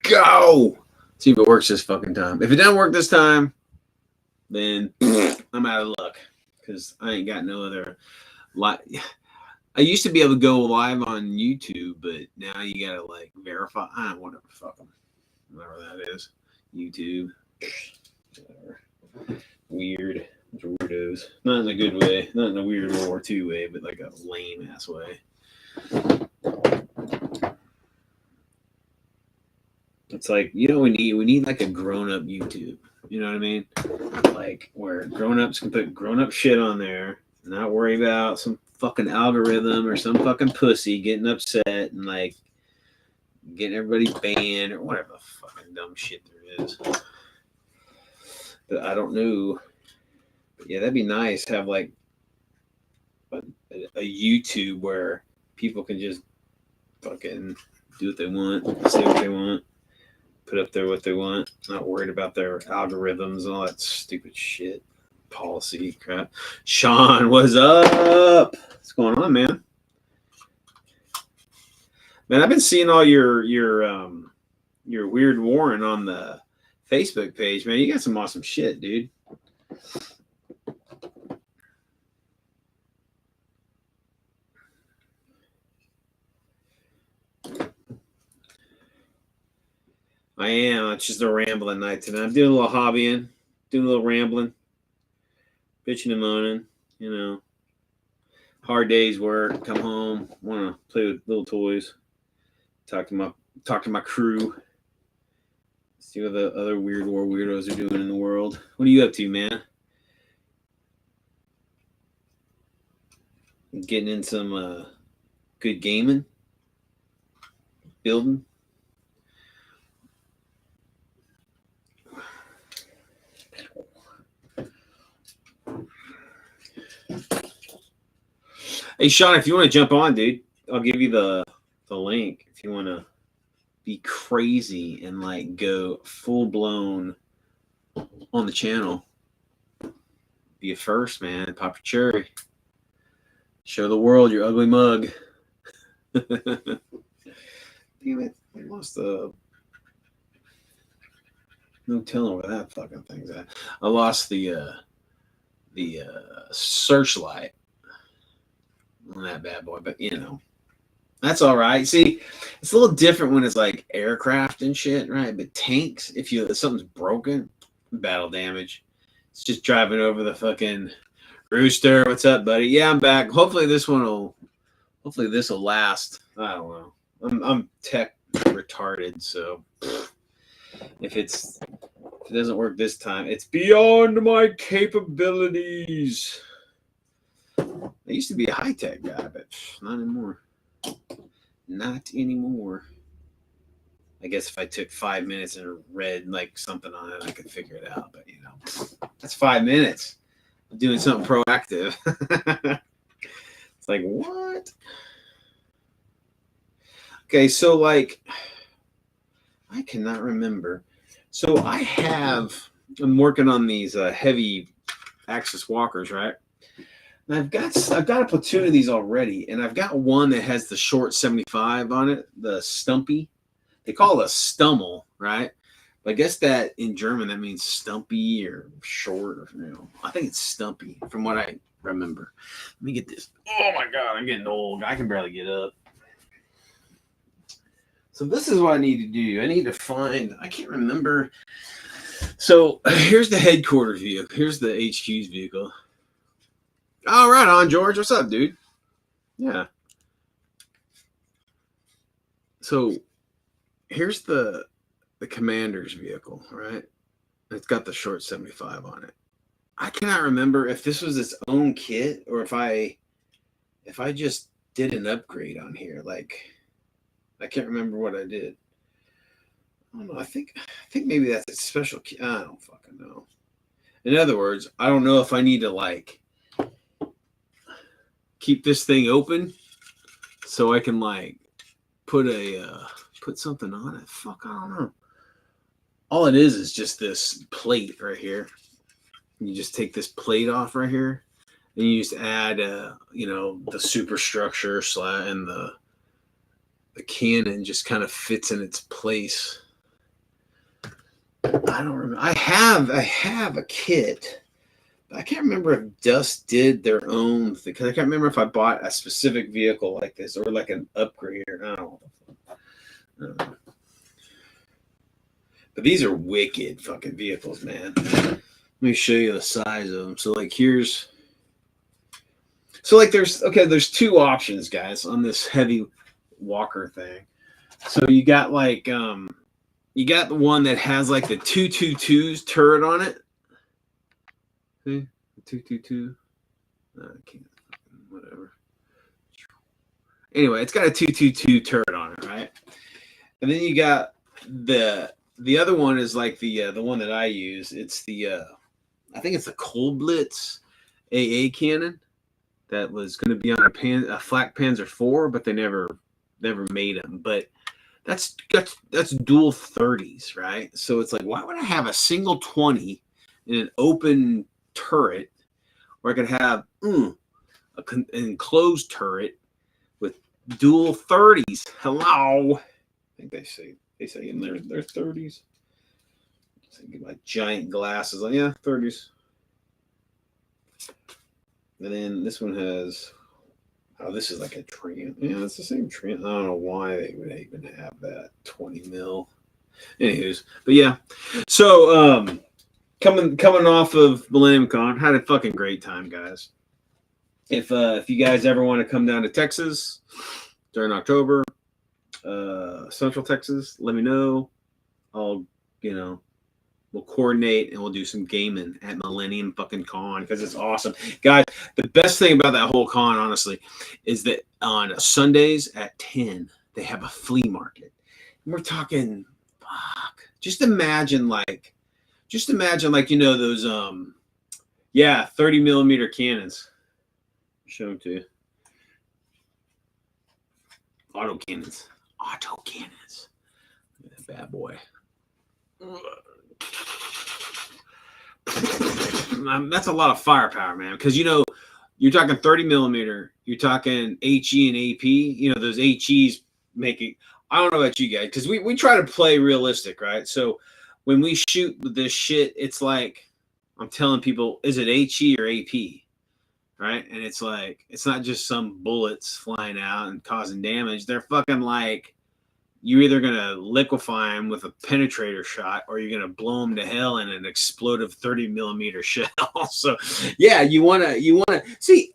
go. See if it works this fucking time. If it doesn't work this time, then I'm out of luck because I ain't got no other live. I used to be able to go live on YouTube, but now you gotta like verify. Whatever, fuck them. Whatever that is, YouTube. Whatever. Weird. Weirdos. Not in a good way. Not in a weird World War II way, but like a lame ass way. It's like, you know, we need like a grown up YouTube. You know what I mean? Like where grown ups can put grown up shit on there, and not worry about some fucking algorithm or some fucking pussy getting upset and like getting everybody banned or whatever the fucking dumb shit there is. But I don't know. But yeah, that'd be nice to have like a YouTube where people can just fucking do what they want, say what they want, put up there what they want, not worried about their algorithms and all that stupid shit, policy crap. Sean, what's up? What's going on, man? Man, I've been seeing all your weird Warren on the Facebook page, man. You got some awesome shit, dude. I am. It's just a rambling night tonight. I'm doing a little hobbying, doing a little rambling, bitching and moaning, you know. Hard day's work, come home, want to play with little toys, talk to my crew, see what the other weird war weirdos are doing in the world. What are you up to, man? Getting in some good gaming, building. Hey, Sean, if you want to jump on, dude, I'll give you the link if you want to be crazy and like go full blown on the channel. Be a first, man. Pop your cherry. Show the world your ugly mug. Damn it. I lost the... No telling where that fucking thing's at. I lost the searchlight on that bad boy, but you know, that's all right. See, it's a little different when it's like aircraft and shit, right? But tanks, if something's broken, battle damage. It's just driving over the fucking Rooster. What's up, buddy? Yeah, I'm back. Hopefully this will last. I don't know. I'm tech retarded, so if it doesn't work this time, it's beyond my capabilities. I used to be a high-tech guy, but not anymore. Not anymore. I guess if I took 5 minutes and read like something on it, I could figure it out. But you know, that's 5 minutes. I'm doing something proactive. It's like, what? Okay, so like, I cannot remember. So I'm working on these heavy axis walkers, right? And I've got a platoon of these already, and I've got one that has the short 75 on it, the stumpy. They call it a stummel, right? But I guess that in German that means stumpy or short, or you know. I think it's stumpy from what I remember. Let me get this. Oh my god, I'm getting old. I can barely get up. So this is what I need to do. I need to find. I can't remember. So here's the headquarters view. Here's the HQ's vehicle. All right, on George. What's up, dude? Yeah. So here's the commander's vehicle, right? It's got the short 75 on it. I cannot remember if this was its own kit or if I just did an upgrade on here. Like, I can't remember what I did. I don't know. I think maybe that's a special kit. I don't fucking know. In other words, I don't know if I need to like keep this thing open so I can like put something on it. Fuck, I don't know. All it is just this plate right here. You just take this plate off right here, and you just add, the superstructure and the cannon just kind of fits in its place. I don't remember. I have a kit. I can't remember if Dust did their own thing, because I can't remember if I bought a specific vehicle like this or like an upgrade. I don't know. But these are wicked fucking vehicles, man. Let me show you the size of them. So like there's there's two options, guys, on this heavy walker thing. So you got you got the one that has like the 222's turret on it. See? 222. I can't. Whatever. Anyway, it's got a 222 turret on it, right? And then you got the other one is like the one that I use. It's the I think it's the Cold Blitz AA cannon that was going to be on a Flak Panzer IV, but they never made them. But that's dual 30s, right? So it's like, why would I have a single 20 in an open turret where I could have an enclosed turret with dual 30s? Hello, I think they say in their 30s. So get my giant glasses on. Yeah, 30s. And then this one has, oh, this is like a Trent. Yeah, it's the same Trent. I don't know why they would even have that 20 mil. Anywho's, but yeah. So coming off of Millennium Con, had a fucking great time, guys. If you guys ever want to come down to Texas during October, Central Texas, let me know. I'll, we'll coordinate and we'll do some gaming at Millennium fucking Con, because it's awesome. Guys, the best thing about that whole con, honestly, is that on Sundays at 10, they have a flea market. And we're talking, fuck. Just imagine like, those 30 millimeter cannons. Show them to you. Auto cannons. Look at that bad boy. That's a lot of firepower, man, because you're talking 30 millimeter, you're talking HE and AP. Those HEs making, I don't know about you guys, because we try to play realistic, right? So when we shoot this shit, it's like I'm telling people, is it HE or AP, right? And it's like, it's not just some bullets flying out and causing damage. They're fucking like, you're either going to liquefy them with a penetrator shot, or you're going to blow them to hell in an explosive 30 millimeter shell. So yeah, you want to see.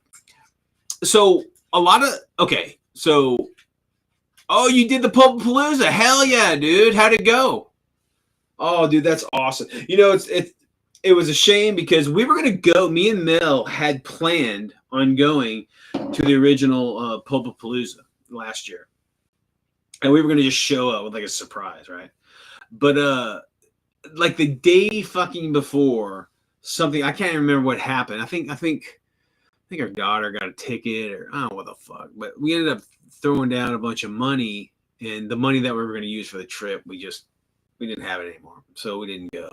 So a lot of, okay. So, oh, you did the Pulpapalooza. Hell yeah, dude. How'd it go? Oh, dude, that's awesome. It was a shame because we were going to go, me and Mel had planned on going to the original Pulpapalooza last year. And we were going to just show up with like a surprise, right? But like the day fucking before, something, I can't remember what happened. I think our daughter got a ticket, or I don't know what the fuck. But we ended up throwing down a bunch of money, and the money that we were going to use for the trip, we didn't have it anymore, so we didn't go.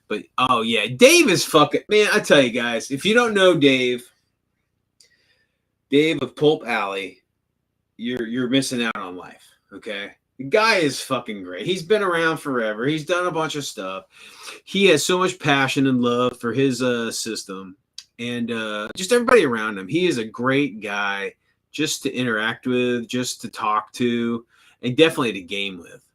But oh yeah, Dave is fucking, man. I tell you guys, if you don't know Dave of Pulp Alley, you're missing out on life. Okay, the guy is fucking great. He's been around forever. He's done a bunch of stuff. He has so much passion and love for his system, and just everybody around him. He is a great guy just to interact with, just to talk to, and definitely to game with.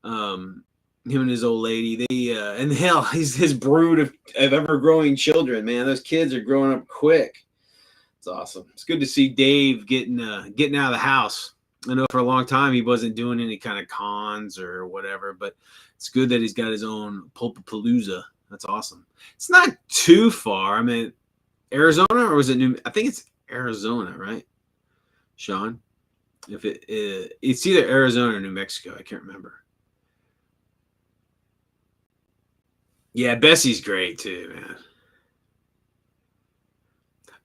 Him and his old lady, and hell, he's his brood of ever growing children. Man, those kids are growing up quick. It's awesome. It's good to see Dave getting out of the house. I know for a long time he wasn't doing any kind of cons or whatever, but it's good that he's got his own Pulpapalooza. That's awesome. It's not too far. I mean, Arizona, or was it I think it's Arizona, right, Sean? If it's either Arizona or New Mexico, I can't remember. Yeah, Bessie's great too, man.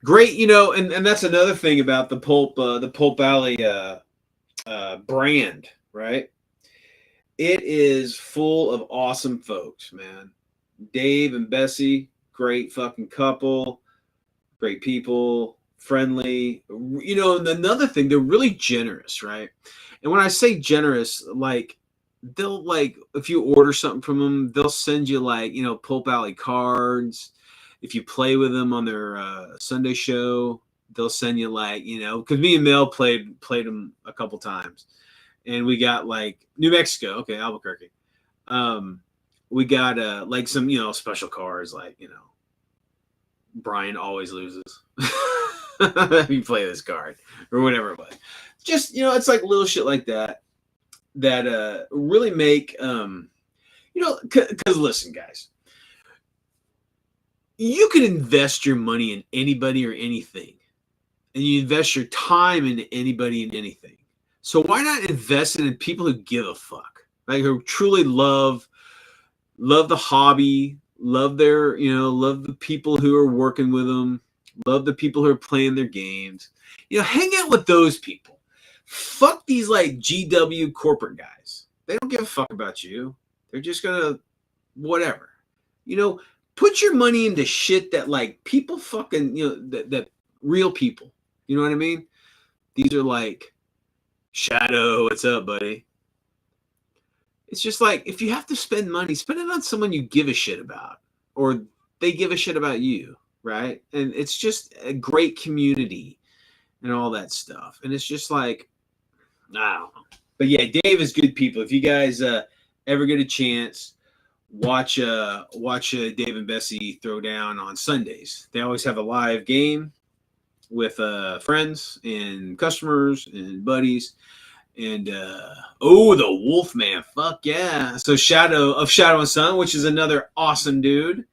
Great, and that's another thing about the Pulp Alley brand, right? It is full of awesome folks, man. Dave and Bessie, great fucking couple, great people, friendly. And another thing, they're really generous, right? And when I say generous, like they'll like, if you order something from them, they'll send you like, Pulp Alley cards. If you play with them on their Sunday show, they'll send you like, because me and Mel played them a couple times, and we got like New Mexico, okay, Albuquerque. We got like some special cards, like Brian always loses. If you play this card or whatever it was. Just it's like little shit like that really make because listen, guys, you can invest your money in anybody or anything, and you invest your time in anybody and anything. So why not invest in people who give a fuck, like who truly love the hobby, love their love the people who are working with them, love the people who are playing their games. Hang out with those people. Fuck these like GW corporate guys. They don't give a fuck about you. They're just gonna whatever. Put your money into shit that like people fucking that real people. You know what I mean? These are like Shadow. What's up, buddy? It's just like, if you have to spend money, spend it on someone you give a shit about, or they give a shit about you, right? And it's just a great community and all that stuff. And it's just like, I don't know. But yeah, Dave is good people. If you guys ever get a chance, watch Dave and Bessie throw down on Sundays. They always have a live game with friends and customers and buddies. And the Wolfman, fuck yeah. So Shadow and Sun, which is another awesome dude,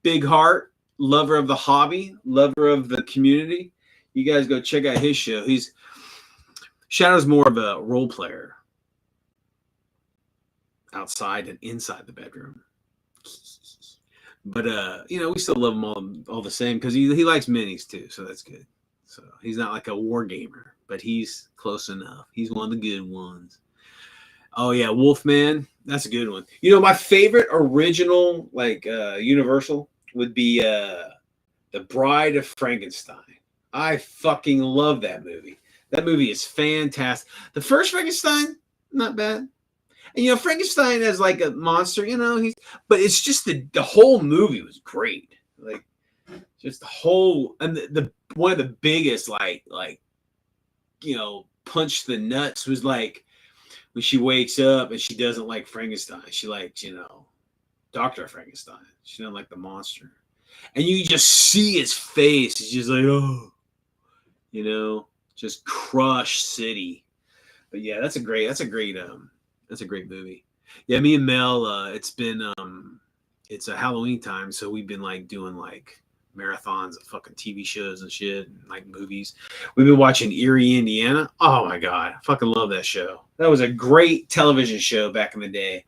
big heart, lover of the hobby, lover of the community. You guys go check out his show. Shadow's more of a role player outside and inside the bedroom. But we still love him all the same, because he likes minis too, so that's good. So he's not like a war gamer, but he's close enough. He's one of the good ones. Oh yeah, Wolfman, that's a good one. My favorite original like Universal would be The Bride of Frankenstein. I fucking love that movie. That movie is fantastic. The first Frankenstein, not bad. And Frankenstein as like a monster, but it's just the whole movie was great. Like just the whole, and the one of the biggest like punch to the nuts was like when she wakes up and she doesn't like Frankenstein. She likes, Dr. Frankenstein. She doesn't like the monster. And you just see his face. He's just like, oh, just crush city. But yeah, that's a great movie. Yeah, me and Mel, it's been it's a Halloween time, so we've been like doing like marathons of fucking TV shows and shit, and like movies. We've been watching Erie, Indiana. Oh my god, I fucking love that show. That was a great television show back in the day.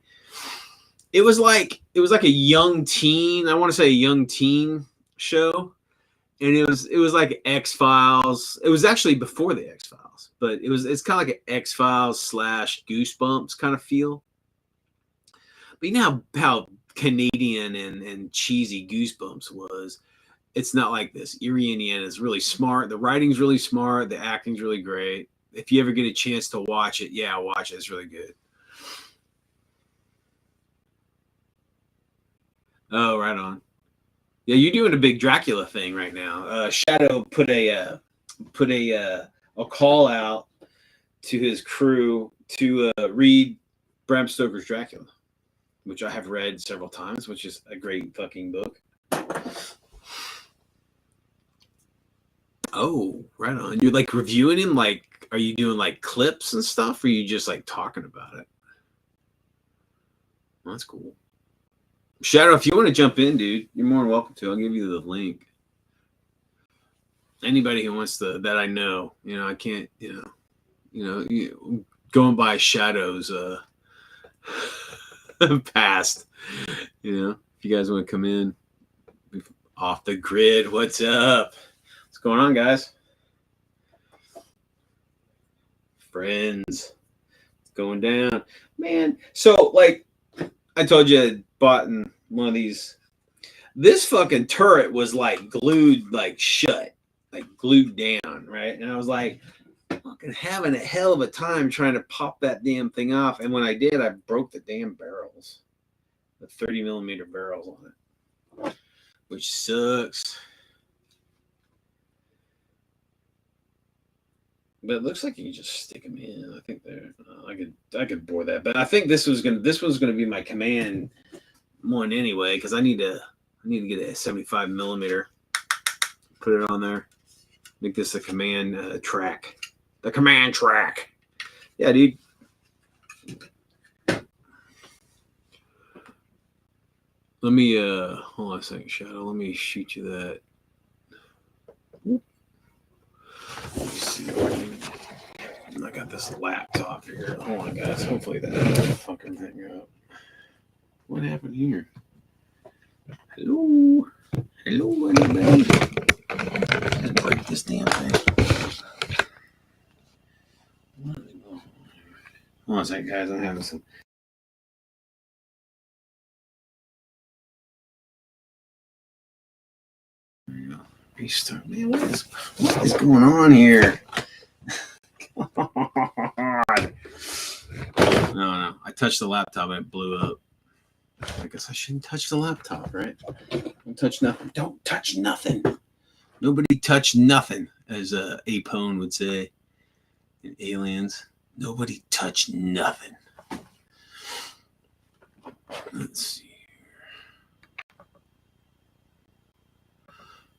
It was like a young teen. I want to say a young teen show, and it was like X-Files. It was actually before the X-Files, but it's kind of like an X-Files / Goosebumps kind of feel. But you know how Canadian and cheesy Goosebumps was. It's not like this. Erie, Indiana is really smart. The writing's really smart. The acting's really great. If you ever get a chance to watch it, yeah, watch it. It's really good. Oh, right on. Yeah, you're doing a big Dracula thing right now. Shadow put a call out to his crew to read Bram Stoker's Dracula, which I have read several times, which is a great fucking book. Oh, right on. You're like reviewing him? Like, are you doing like clips and stuff, or are you just like talking about it? Well, that's cool. Shadow, if you want to jump in, dude, you're more than welcome to. I'll give you the link. Anybody who wants to, that I know, I can't, going by Shadow's past, if you guys want to come in off the grid, what's up? What's going on, guys? Friends, it's going down, man. So, like I told you, I bought in one of these. This fucking turret was like glued, like shut, like glued down, right? And I was like, fucking having a hell of a time trying to pop that damn thing off. And when I did, I broke the damn barrels, the 30 millimeter barrels on it, which sucks. But it looks like you can just stick them in. I think they're. I could bore that, but I think this was gonna be my command one anyway, because I need to get a 75 millimeter, put it on there, make this a command track, the command track. Yeah, dude. Let me hold on a second, Shadow. Let me shoot you that. Let me see. I got this laptop here. Hold on, guys. Hopefully that doesn't fucking hang up. What happened here? Hello? Hello, everybody. Let's break this damn thing. Hold on a second, guys. I'm having some. There you go. Restart. Man, what is going on here? God. No. I touched the laptop and it blew up. I guess I shouldn't touch the laptop, right? Don't touch nothing. Don't touch nothing. Nobody touch nothing, as Apone would say in Aliens. Nobody touch nothing. Let's see.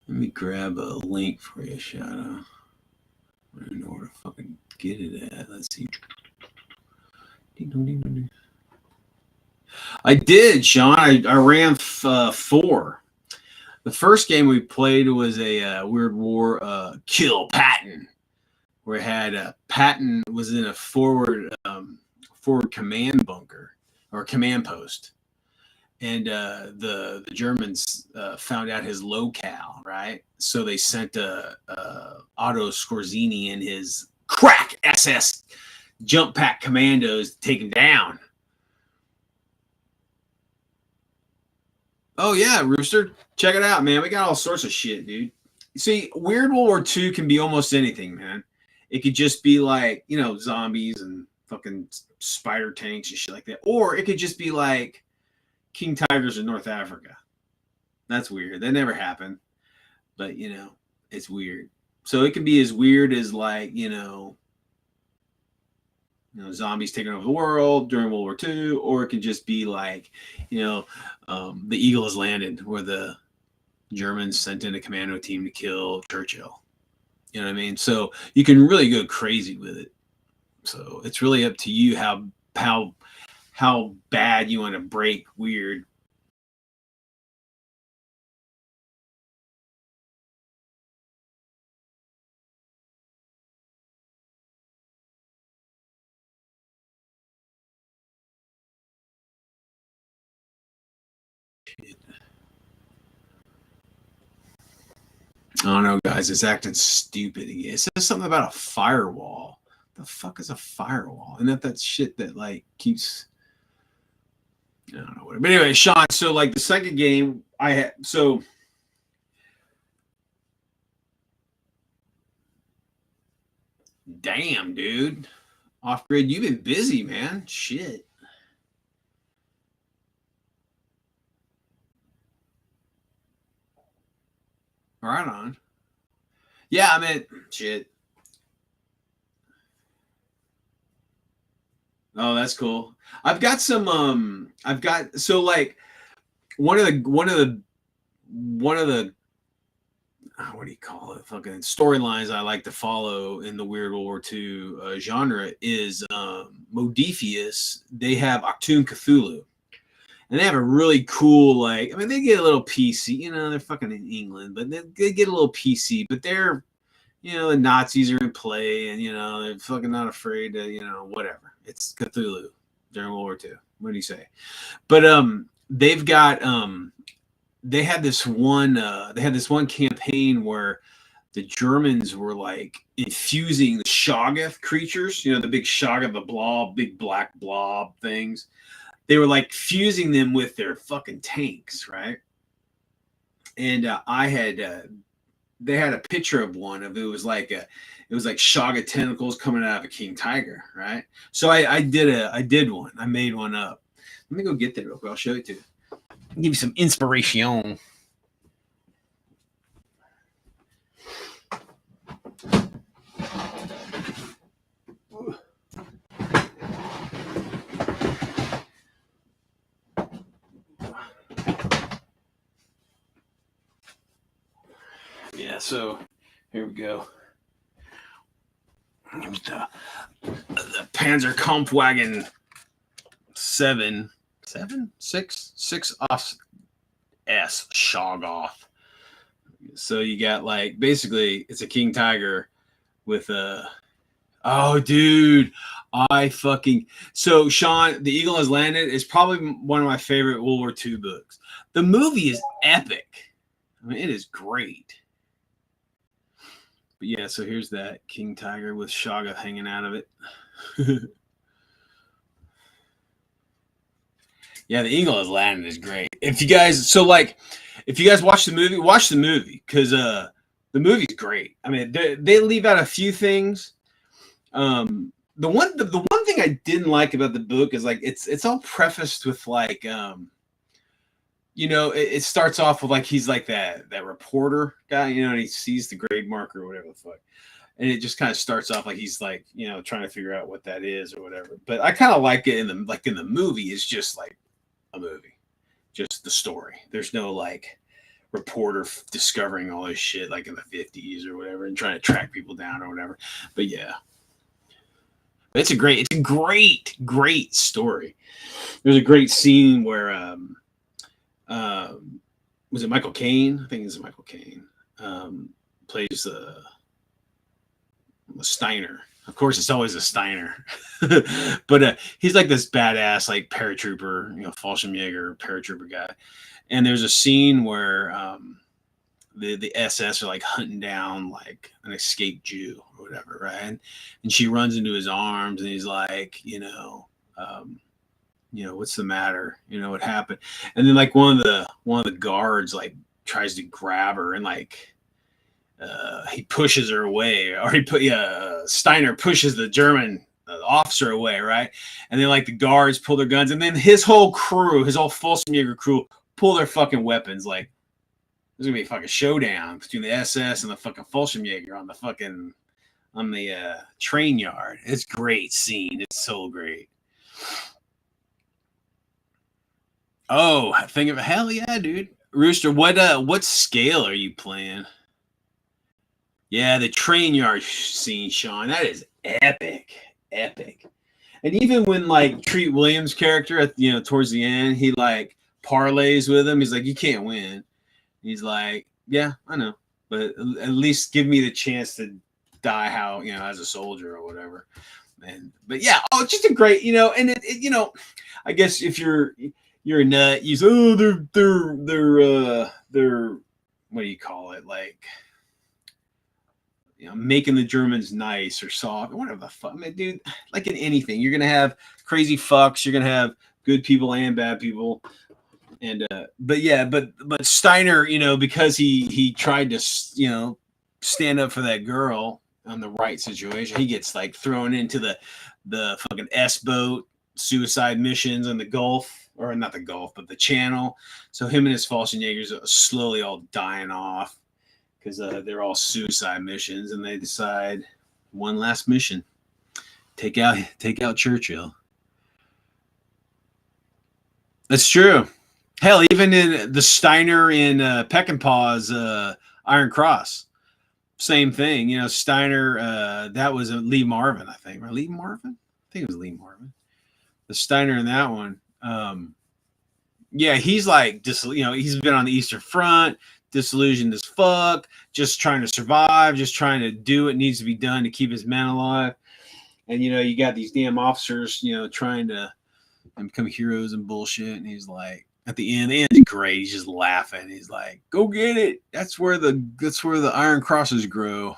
Let me grab a link for you, Shadow. I don't know where to fucking get it at. Let's see. I did, Sean. I ran 4. The first game we played was a Weird War Kill Patton, where it had Patton was in a forward command bunker or command post, and the Germans found out his locale, right? So they sent Otto Skorzeny and his crack SS jump pack commandos to take him down. Oh yeah, Rooster, check it out, man. We got all sorts of shit, dude. You see, Weird World War II can be almost anything, man. It could just be like, zombies and fucking spider tanks and shit like that, or it could just be like King Tigers in North Africa. That's weird. That never happened, but it's weird. So it can be as weird as like zombies taking over the world during World War II, or it could just be like, the Eagle has landed, where the Germans sent in a commando team to kill Churchill. You know what I mean? So you can really go crazy with it. So it's really up to you how bad you want to break weird. I don't know, guys. It's acting stupid again. It says something about a firewall. The fuck is a firewall? And that shit that like keeps. I don't know what. But anyway, Sean. So like the second game, I had so. Damn, dude. Off grid, you've been busy, man. Shit. Right on. Yeah, I mean, shit. Oh, that's cool. I've got some. I've got so like one of the what do you call it? Fucking storylines I like to follow in the Weird World War II genre is Modiphius. They have Achtung Cthulhu. And they have a really cool, like, I mean, they get a little PC, they're fucking in England, but they get a little PC, but they're, the Nazis are in play, and, they're fucking not afraid to, whatever. It's Cthulhu during World War II. What do you say? But they've got, they had this one campaign where the Germans were like infusing the Shoggoth creatures, the big Shoggoth, the blob, big black blob things. They were like fusing them with their fucking tanks, right? And I had they had a picture of one of it was like Shaga tentacles coming out of a king tiger, right? So I did one. I made one up. Let me go get that real quick. I'll show it to you. Give you some inspiration. Yeah, so here we go. Here's the Panzer Kampfwagen 6 off S Shoggoth. So you got like basically it's a king tiger with a oh dude I fucking so Sean the Eagle Has Landed is probably one of my favorite World War II books. The movie is epic. I mean it is great. But yeah, so here's that king tiger with Shoggoth hanging out of it. Yeah, the Eagle Has Landed is great. If you guys watch the movie because the movie's great. I mean, they leave out a few things. The one thing I didn't like about the book is like it's all prefaced with like it starts off with like he's like that reporter guy, and he sees the grade marker or whatever the fuck. And it just kind of starts off like he's like, trying to figure out what that is or whatever. But I kind of like it in the movie. It's just like a movie, just the story. There's no like reporter discovering all this shit like in the 50s or whatever and trying to track people down or whatever. But yeah, it's a great story. There's a great scene where was it Michael Caine? I think it's Michael Caine. Plays Steiner. Of course, it's always a Steiner, but he's like this badass, like paratrooper, Fallschirmjäger paratrooper guy. And there's a scene where the SS are like hunting down like an escaped Jew or whatever, right? And she runs into his arms, and he's like, what's the matter? What happened? And then like one of the guards like tries to grab her and like. He pushes her away, or Steiner pushes the German officer away, right? And then like the guards pull their guns, and then his whole Fallschirmjäger crew pull their fucking weapons. Like there's gonna be a fucking showdown between the SS and the fucking Fallschirmjäger on the train yard. It's a great scene. It's so great. Oh, think of hell yeah, dude. Rooster, what scale are you playing? Yeah, the train yard scene, Sean, that is epic. And even when like Treat Williams' character at towards the end, he like parlays with him. He's like, "You can't win." He's like, "Yeah, I know, but at least give me the chance to die how as a soldier or whatever." But yeah, just a great and it I guess if you're a nut, you say, "Oh, they're what do you call it like." Making the Germans nice or soft, whatever the fuck. I mean, dude, like in anything, you're gonna have crazy fucks, you're gonna have good people and bad people. And but Steiner, because he tried to stand up for that girl on the right situation, he gets like thrown into the fucking S boat suicide missions in the Gulf, or not the Gulf, but the Channel. So him and his Fallschirmjägers are slowly all dying off. Because they're all suicide missions, and they decide one last mission: take out Churchill. That's true. Hell, even in the Steiner in Peckinpah's Iron Cross, same thing. Steiner. That was Lee Marvin, I think. Right? Lee Marvin. I think it was Lee Marvin. The Steiner in that one. Yeah, he's like just he's been on the Eastern Front. Disillusioned as fuck, just trying to survive, just trying to do what needs to be done to keep his men alive. And you got these damn officers, trying to become heroes and bullshit. And he's like, at the end is great. He's just laughing. He's like, "Go get it. That's where the Iron Crosses grow."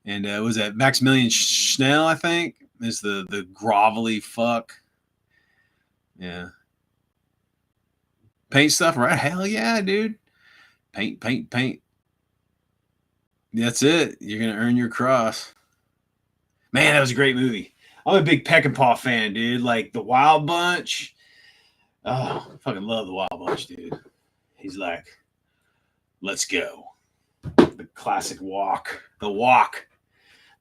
And was that Maximilian Schnell? I think is the grovelly fuck. Yeah. Paint stuff, right? Hell yeah, dude. Paint. That's it. You're gonna earn your cross. Man, that was a great movie. I'm a big Peckinpah fan, dude. Like the Wild Bunch. Oh, I fucking love the Wild Bunch, dude. He's like, let's go. The classic walk. The walk.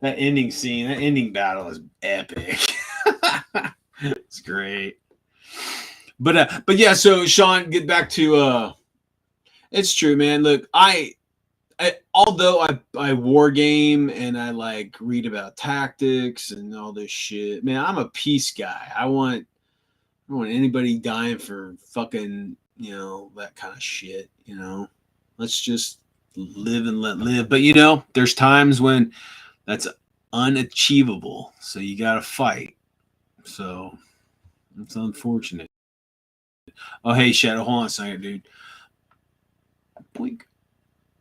That ending scene, that ending battle is epic. It's great. But yeah, so Sean, get back to it's true, man. Look, although I war game and I like read about tactics and all this shit, man, I'm a peace guy. I don't want anybody dying for fucking, that kind of shit, Let's just live and let live. But there's times when that's unachievable. So you gotta fight. So it's unfortunate. Oh hey Shadow, hold on a second, dude. Boink.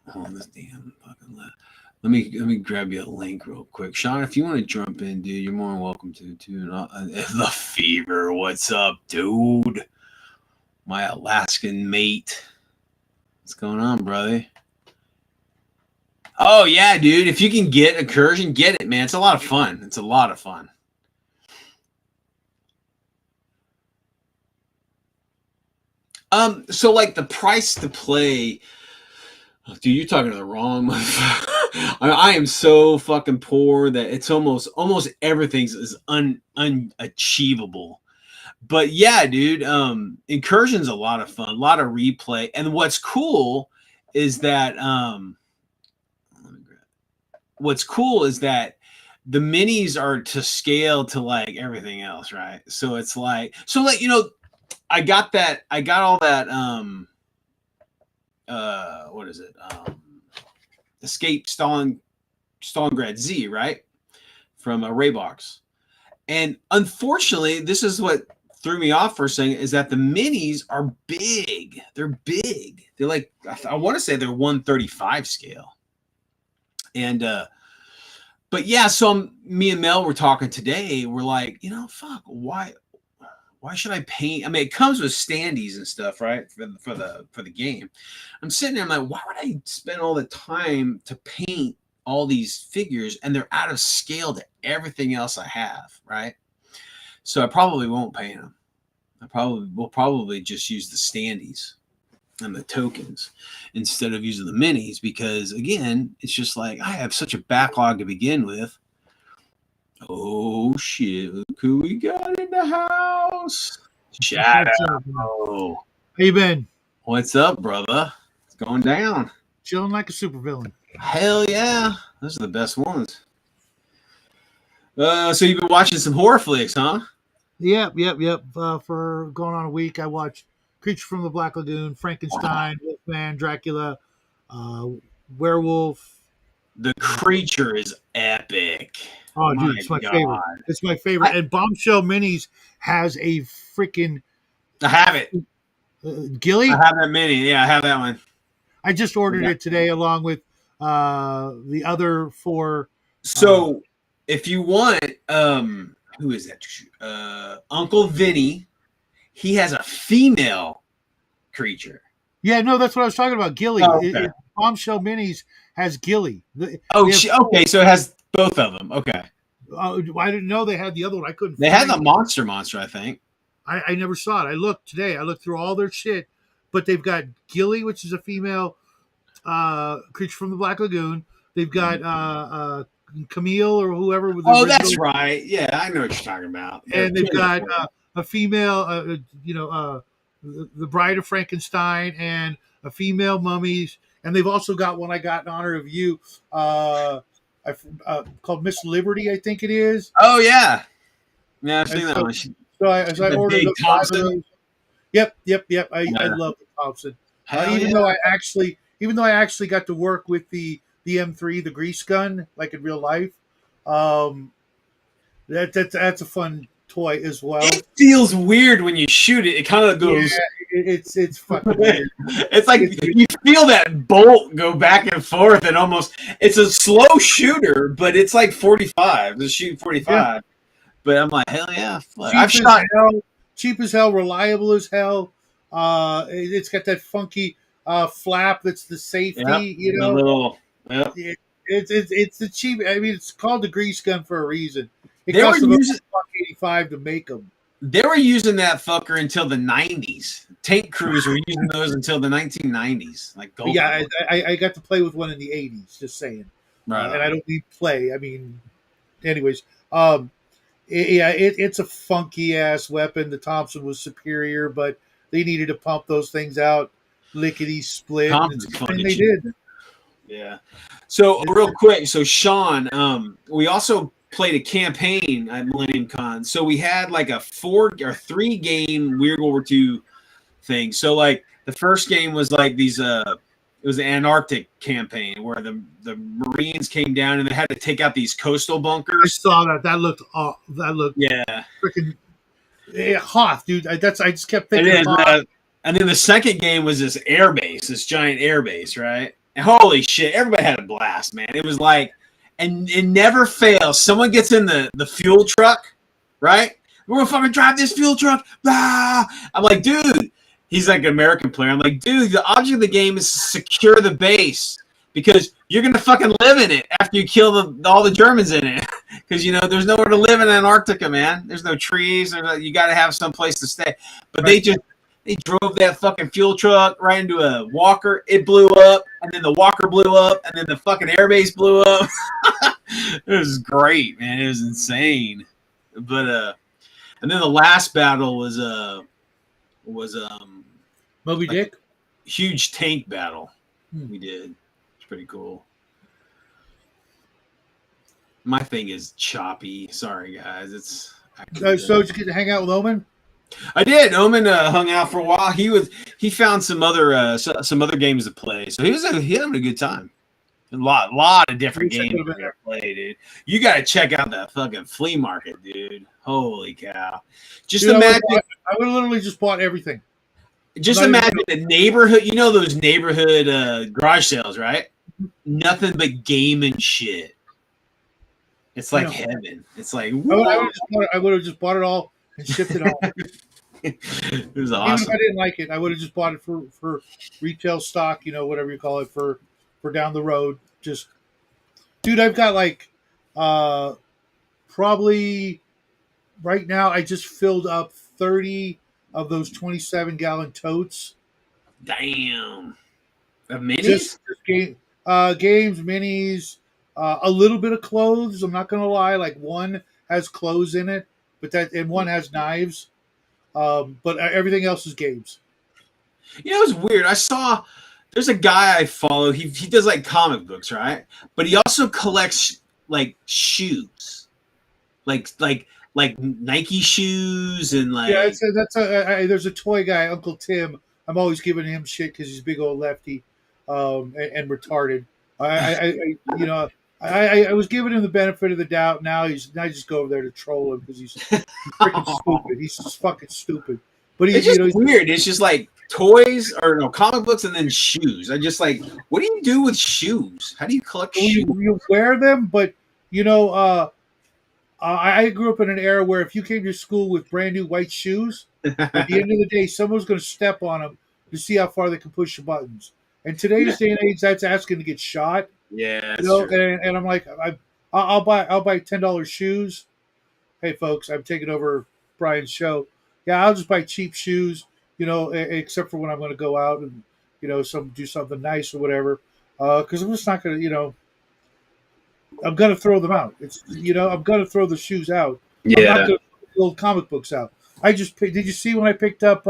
Hold on this damn fucking left. Let me grab you a link real quick. Sean, if you want to jump in, dude, you're more than welcome to too. The Fever, what's up, dude? My Alaskan mate. What's going on, brother? Oh yeah, dude. If you can get Incursion, get it, man. It's a lot of fun. It's a lot of fun. So like the price to play, dude, you're talking to the wrong I am so fucking poor that it's almost everything is unachievable. But yeah, dude, Incursion's a lot of fun, a lot of replay. And what's cool is that the minis are to scale to like everything else, right? So it's like I got all that what is it? Escape Stalingrad Z, right? From a Raybox. And unfortunately, this is what threw me off for a second, is that the minis are big. They're big. They're like, I want to say they're 135 scale. And but yeah, so me and Mel were talking today. We're like, fuck, why should I paint? I mean, it comes with standees and stuff, right? For the game. I'm sitting there, I'm like, why would I spend all the time to paint all these figures and they're out of scale to everything else I have, right? So I probably won't paint them. We'll probably just use the standees and the tokens instead of using the minis, because again, it's just like I have such a backlog to begin with. Oh shit, look who we got in the house. Shadow. How you been? What's up, brother? It's going down. Chilling like a supervillain. Hell yeah. Those are the best ones. So you've been watching some horror flicks, huh? Yep. For going on a week, I watched Creature from the Black Lagoon, Frankenstein, Wolfman, Dracula, Werewolf. The Creature is epic. Oh, dude, it's my favorite. It's my favorite. And Bombshell Minis has a freaking. I have it. Gilly? I have that mini. Yeah, I have that one. I just ordered it today along with the other four. So if you want, who is that? Uncle Vinny. He has a female creature. Yeah, no, that's what I was talking about. Gilly. Oh, okay. Bombshell Minis has Gilly. Okay, so it has both of them. Okay. I didn't know they had the other one. I couldn't. They had the monster, I think. I never saw it. I looked today. I looked through all their shit, but they've got Gilly, which is a female creature from the Black Lagoon. They've got Camille or whoever. With the that's right. Yeah, I know what you're talking about. And they've got a female, the Bride of Frankenstein, and a female Mummies. And they've also got one I got in honor of you, called Miss Liberty, I think it is. Oh yeah, I've seen that one. So I ordered the Thompson. Yep. I love the Thompson. Even though I actually got to work with the M3, the grease gun, like in real life. That's a fun toy as well. It feels weird when you shoot it. It kind of goes. Yeah, it's fucking weird. It's like you feel that bolt go back and forth, and almost it's a slow shooter, but it's like 45. It's shooting 45. Yeah. But I'm like, hell yeah! I've shot cheap as hell, reliable as hell. It's got that funky flap that's the safety, The little, It's the cheap. I mean, it's called the grease gun for a reason. It They were cost them about using $1.85 to make them. they were using that fucker until the 90s. Tank crews were using those until the 1990s. Like But go for yeah, it. I got to play with one in the '80s. Just saying, Right and I on. don't mean play. I mean, anyways, it's a funky ass weapon. The Thompson was superior, but they needed to pump those things out lickety split, and it's Thompson's a good fun thing to they shoot. did. Yeah. So real quick, so Sean, we also played a campaign at Millennium Con. So we had like a 3 game Weird World War II thing. So like the first game was like these it was the Antarctic campaign where the Marines came down and they had to take out these coastal I bunkers. saw that. That looked Yeah. freaking Hoth, dude. I just kept And thinking of then Hoth. and then the second game was this air base, this giant air base, right? And holy shit, everybody had a blast, man. It was like, and it never fails. Someone gets in the fuel truck, right? We're gonna fucking drive this fuel truck. Ah! I'm like, dude. He's like an American player. I'm like, dude, the object of the game is to secure the base because you're gonna fucking live in it after you kill all the Germans in it. Because there's nowhere to live in Antarctica, man. There's no trees. You got to have some place to stay. But Right. they drove that fucking fuel truck right into a walker. It blew up, and then the walker blew up, and then the fucking airbase blew up. It was great, man. It was insane. But and then the last battle was Moby like Dick. huge tank battle. Hmm. We did. It's pretty cool. My thing is choppy. Sorry, guys. So did you get to hang out with Omen? I did. Omen hung out for a while. He found some other games to play, so he having a good time. A lot of different Wish I games could've been to play, dude. You got to check out that fucking flea market, dude. Holy cow! Just Dude, imagine, I would have literally just bought everything. just I'm not imagine the neighborhood. You know those neighborhood garage sales, right? Nothing but game and shit. It's like heaven. It's like I would have just bought it all and shipped it home. it was Even if awesome. I didn't like it, I would have just bought it for retail stock, whatever you call it, for down the road. Just, dude, I've got like probably right now I just filled up 30 of those 27-gallon totes. Damn. Of minis? Just games, minis, a little bit of clothes. I'm not gonna lie, like one has clothes in it, and one has knives. But everything else is games. It's weird. I saw there's a guy I follow. He does like comic books, right? But he also collects like shoes, like Nike shoes and like. Yeah, there's a toy guy, Uncle Tim. I'm always giving him shit because he's a big old lefty, and retarded. I was giving him the benefit of the doubt. Now I just go over there to troll him because he's freaking stupid. He's just fucking stupid. But It's just weird. It's just like toys or no comic books and then shoes. I just like, what do you do with shoes? How do you collect shoes? You wear them, but I grew up in an era where if you came to school with brand new white shoes, at the end of the day, someone was going to step on them to see how far they can push the buttons. And today's day and age, that's asking to get shot. Yeah, that's true. And I'm like, I'll buy $10 shoes. Hey, folks, I'm taking over Brian's show. Yeah, I'll just buy cheap shoes. Except for when I'm going to go out and do something nice or whatever. Because I'm just not going to I'm gonna throw them out. I'm gonna throw the shoes out. I'm not gonna throw the old comic books out. Did you see when I picked up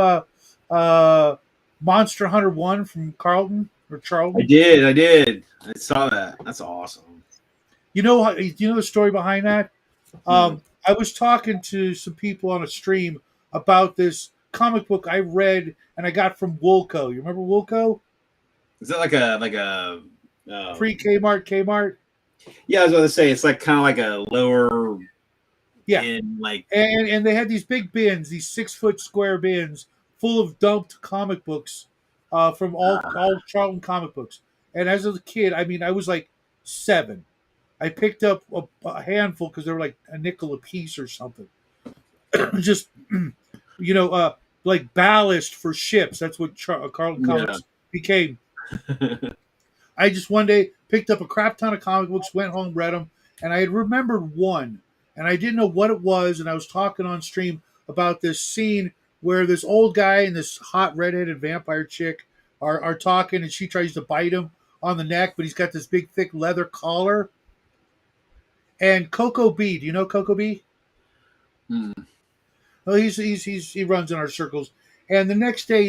Monster Hunter 1 from Carlton or Charlton? I did. I saw that. That's awesome. You know the story behind that? I was talking to some people on a stream about this comic book I read and I got from Woolco. You remember Woolco? Is that like a Pre Kmart? Yeah, I was going to say it's like kind of like a lower. Yeah, and they had these big bins, these 6-foot square bins full of dumped comic books from all Charlton comic books. And as a kid, I mean, I was like 7. I picked up a handful because they were like a nickel a piece or something. Just like ballast for ships. That's what Carlton Comics became. I just one day picked up a crap ton of comic books, went home, read them, and I had remembered one, and I didn't know what it was, and I was talking on stream about this scene where this old guy and this hot redheaded vampire chick are talking, and she tries to bite him on the neck, but he's got this big thick leather collar. And Coco B, do you know Coco B? Hmm. Well, he runs in our circles. And the next day,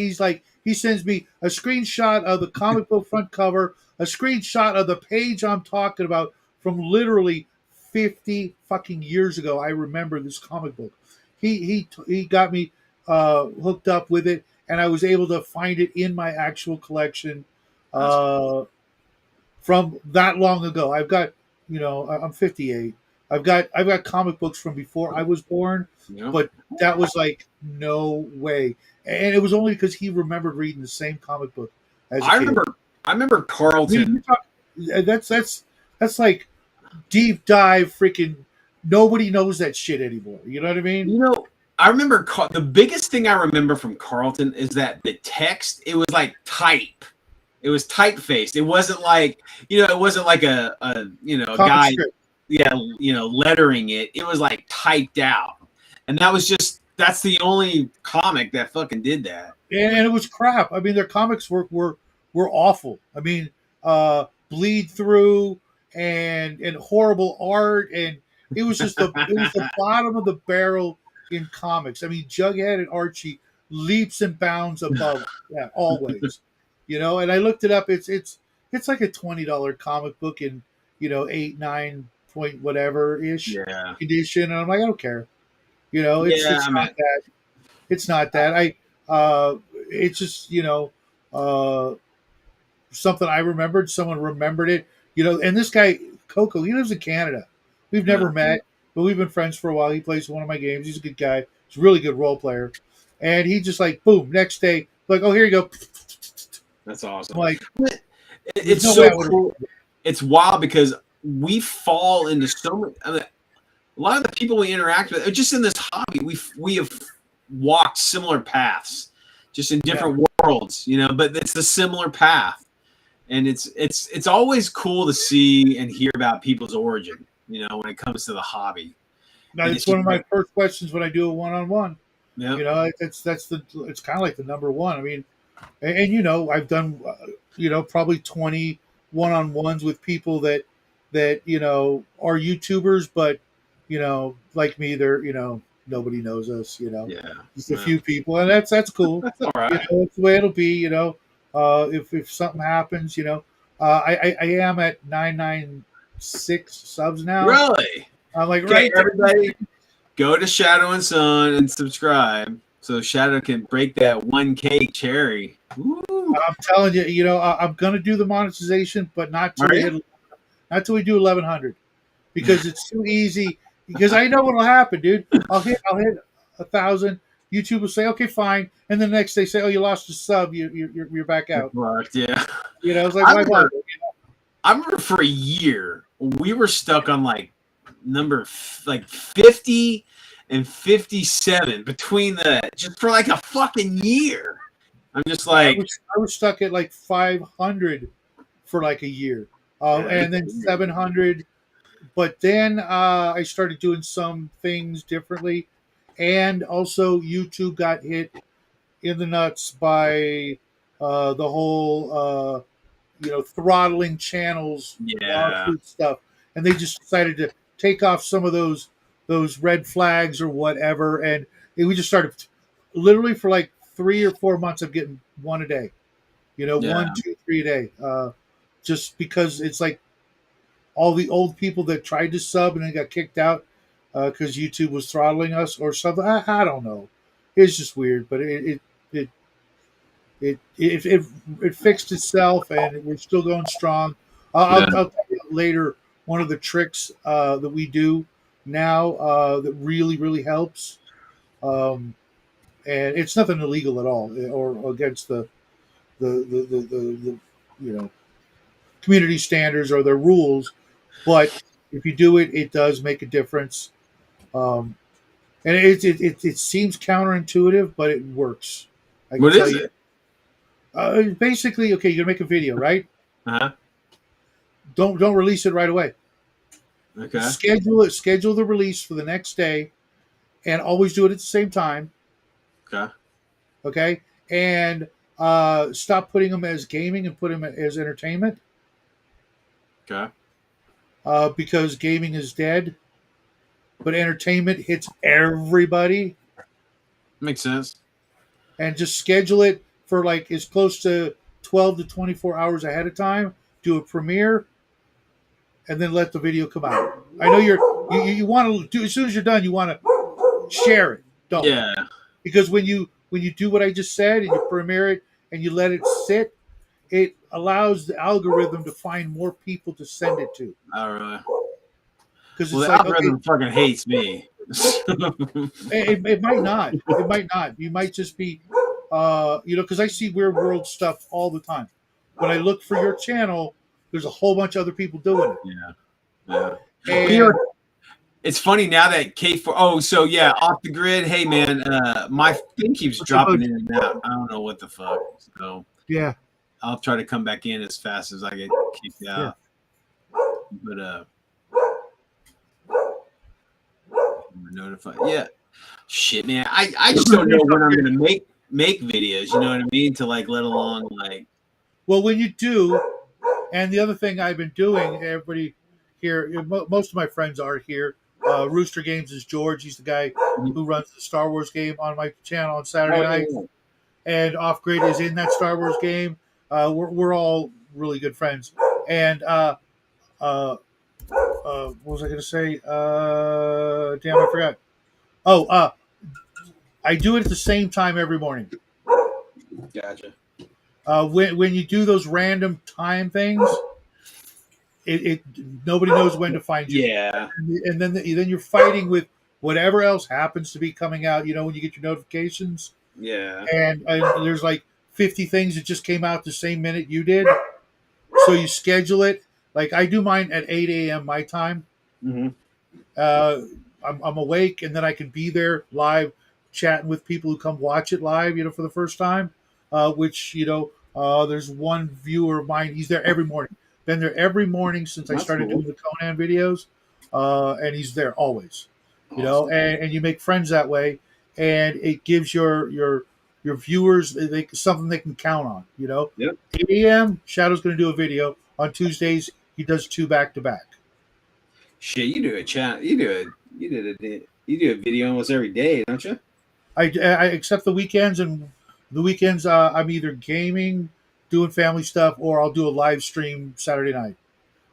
he sends me a screenshot of the comic book front cover, a screenshot of the page I'm talking about from literally 50 fucking years ago. I remember this comic book. He got me hooked up with it, and I was able to find it in my actual collection. That's Uh, from that long ago. I've got, I'm 58. I've got comic books from before I was born, you know. but that was like no way. And it was only because he remembered reading the same comic book as a I kid. remember Carlton. That's like deep dive freaking. Nobody knows that shit anymore. You know what I mean? You know, I remember the biggest thing I remember from Carlton is that the text, it was like type. It was typeface. It wasn't like, it wasn't like a Comic guy, strip. lettering it. It was like typed out. And that's the only comic that fucking did that. And it was crap. I mean, their comics were awful. I mean, bleed through and horrible art, and it was the bottom of the barrel in comics. I mean, Jughead and Archie leaps and bounds above that always. And I looked it up. It's like a $20 comic book in 8-9 point whatever ish Yeah. condition, and I'm like, I don't care. It's Yeah, it's I not mean, that. It's not that. It's just uh, something I remembered. Someone remembered it. And this guy Coco, he lives in Canada. We've never met, but we've been friends for a while. He plays one of my games. He's a good guy. He's a really good role player. And he just like boom, next day, like, oh, here you go. that's awesome. I'm like, It's no so way I would've- cool. It's wild because we fall into so many. I mean, a lot of the people we interact with, just in this hobby, we have walked similar paths, just in different worlds, But it's the similar path, and it's always cool to see and hear about people's origin, when it comes to the hobby. It's one of my first questions when I do a one-on-one. Yeah. It's kind of like the number one. I mean, and I've done probably 20 one-on-ones with people that are YouTubers, but like me, they're nobody knows us. Yeah. Just a few people, and that's cool. That's all right. That's the way it'll be. If something happens, I am at 996 subs now. Really? I'm like, Okay, right, everybody, go to Shadow and Sun and subscribe so Shadow can break that 1K cherry. Woo. I'm telling you, I'm gonna do the monetization, but not till we do 1100, because it's too easy. Because I know what'll happen, dude. I'll hit 1,000. YouTube will say, okay, fine, and the next they say, oh, you lost a sub, you're back out. Yeah. It's like, why bother? I remember for a year we were stuck on like number 50 and 57 between just for like a fucking year. I'm just like, I was stuck at like 500 for like a year, and then 700. But then I started doing some things differently, and also YouTube got hit in the nuts by the whole throttling channels lawsuit stuff, and they just decided to take off some of those red flags or whatever, and we just started literally for like 3 or 4 months of getting one a day, 1, 2, 3 a day, just because it's like all the old people that tried to sub and then got kicked out because YouTube was throttling us or something. I don't know. It's just weird, but it fixed itself, and we're still going strong. I'll tell you later one of the tricks that we do now that really, really helps. And it's nothing illegal at all or against the community standards or their rules, but if you do it, it does make a difference. And it seems counterintuitive, but it works. What is it? Basically, okay, you're gonna make a video, right? Uh-huh. Don't release it right away. Okay. Schedule it. Schedule the release for the next day, and always do it at the same time. Okay. Okay, and stop putting them as gaming and put them as entertainment, Okay. because gaming is dead, but entertainment hits everybody. Makes sense. And just schedule it for like as close to 12 to 24 hours ahead of time. Do a premiere, and then let the video come out. I know you want to do, as soon as you're done, you want to share it. Don't, Yeah. because when you do what I just said and you premiere it and you let it sit, it allows the algorithm to find more people to send it to. All right. Because Well, it's the like, okay, algorithm fucking hates me. it might not. It might not. You might just be, because I see weird world stuff all the time. When I look for your channel, there's a whole bunch of other people doing it. Yeah. Yeah. Well, And it's funny now that K4. Oh, so yeah, off the grid. Hey, man, my thing keeps dropping in and out. I don't know what the fuck. So yeah, I'll try to come back in as fast as I get kicked yeah. out. But notified. Yeah. Shit, man. I just don't know when I'm gonna make videos. You know what I mean? To like, let alone like. Well, when you do, and the other thing I've been doing, everybody here, most of my friends are here. Rooster Games is George. He's the guy who runs the Star Wars game on my channel on Saturday night. And Off Grid is in that Star Wars game. We're all really good friends. And what was I going to say? Damn, I forgot. Oh, I do it at the same time every morning. Gotcha. When you do those random time things, it nobody knows when to find you. Yeah. And then you're fighting with whatever else happens to be coming out. You know, when you get your notifications, Yeah. and there's like 50 things that just came out the same minute you did. So you schedule it. Like I do mine at 8 a.m. my time. Mm-hmm. I'm awake, and then I can be there live, chatting with people who come watch it live. For the first time. Which there's one viewer of mine. He's there every morning. Been there every morning since I That's started cool. doing the Conan videos, and he's there always. Awesome. And you make friends that way, and it gives your viewers something they can count on. Yep. 8 a.m. Shadow's going to do a video on Tuesdays. He does 2 back to back. Shit, you do a chat. You do a video almost every day, don't you? I except the weekends, and the weekends I'm either gaming, doing family stuff, or I'll do a live stream Saturday night,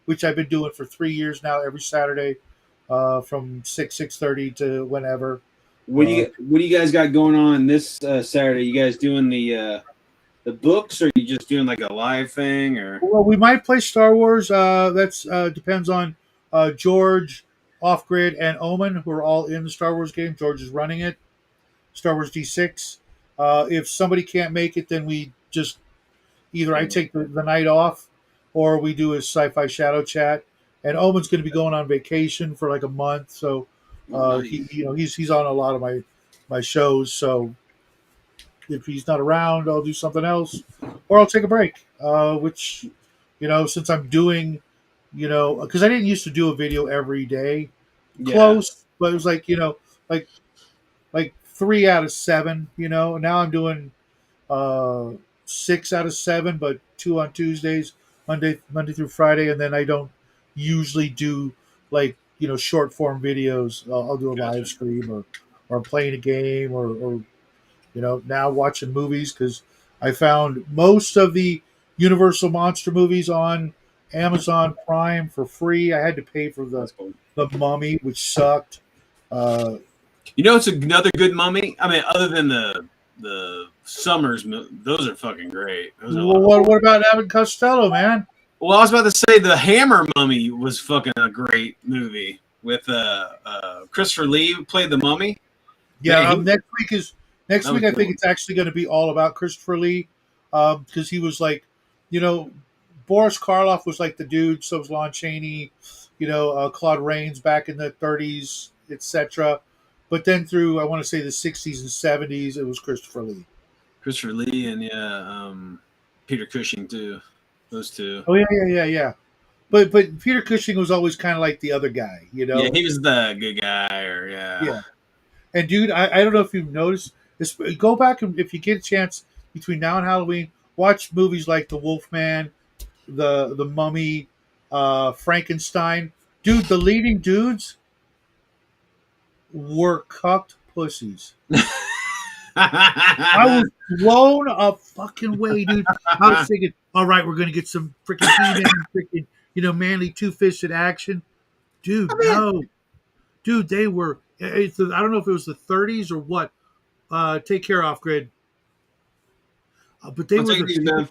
which I've been doing for 3 years now, every Saturday, from 6:30 to whenever. What do you guys got going on this Saturday? You guys doing the books, or you just doing like a live thing, or? Well, we might play Star Wars. That's depends on George, Off Grid, and Omen, who are all in the Star Wars game. George is running it. Star Wars D6. If somebody can't make it, then we just either I take the night off, or we do a sci-fi shadow chat. And Omen's going to be going on vacation for like a month, so Nice. he's on a lot of my shows. So if he's not around, I'll do something else, or I'll take a break. Which since I'm doing, because I didn't used to do a video every day, Yeah. close, but it was like like 3 out of 7. Now I'm doing 6 out of 7, but 2 on Tuesdays, Monday through Friday, and then I don't usually do like short form videos. I'll do a Gotcha. live stream, or I'm playing a game, or now watching movies, because I found most of the Universal monster movies on Amazon Prime for free. I had to pay for That's cool. the Mummy, which sucked. It's another good mummy. I mean, other than the Summers, those are fucking great. Those are a lot of fun. What about Abbott and Costello, man? Well, I was about to say the Hammer Mummy was fucking a great movie with Christopher Lee who played the Mummy. Yeah, Man, next that week. was I think cool. it's actually going to be all about Christopher Lee, because he was like, Boris Karloff was like the dude. So was Lon Chaney, Claude Rains back in the 30s, etc. But then through, I want to say, the 60s and 70s, it was Christopher Lee. Christopher Lee and Peter Cushing too. Those two. Oh yeah. but Peter Cushing was always kind of like the other guy, you Yeah, know. he was the good guy, or yeah. Yeah. And dude, I don't know if you've noticed this. Go back and if you get a chance between now and Halloween, watch movies like The Wolfman, the Mummy, Frankenstein. Dude, the leading dudes were cucked pussies. I was blown a fucking way, dude. I was thinking, all right, we're gonna get some freaking He-Man, freaking manly two-fisted action, I dude. mean, No, dude, they were. I don't know if it was the 30s or what. Take care, off grid. But they I'll were take the these, man.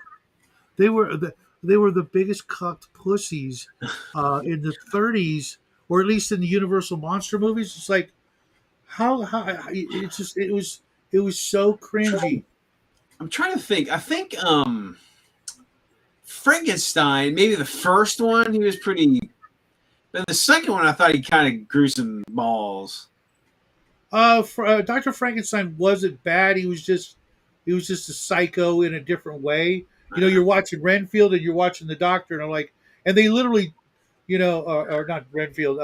they were the they were the biggest cucked pussies in the 30s, or at least in the Universal monster movies. It's like how it's just it was so cringy. I'm trying to think. I think Frankenstein, maybe the first one, he was pretty. Then the second one, I thought he kind of grew some balls. Dr. Frankenstein wasn't bad. He was just a psycho in a different way. You know, you're watching Renfield and you're watching the Doctor, and I'm like, and they literally, or not Renfield,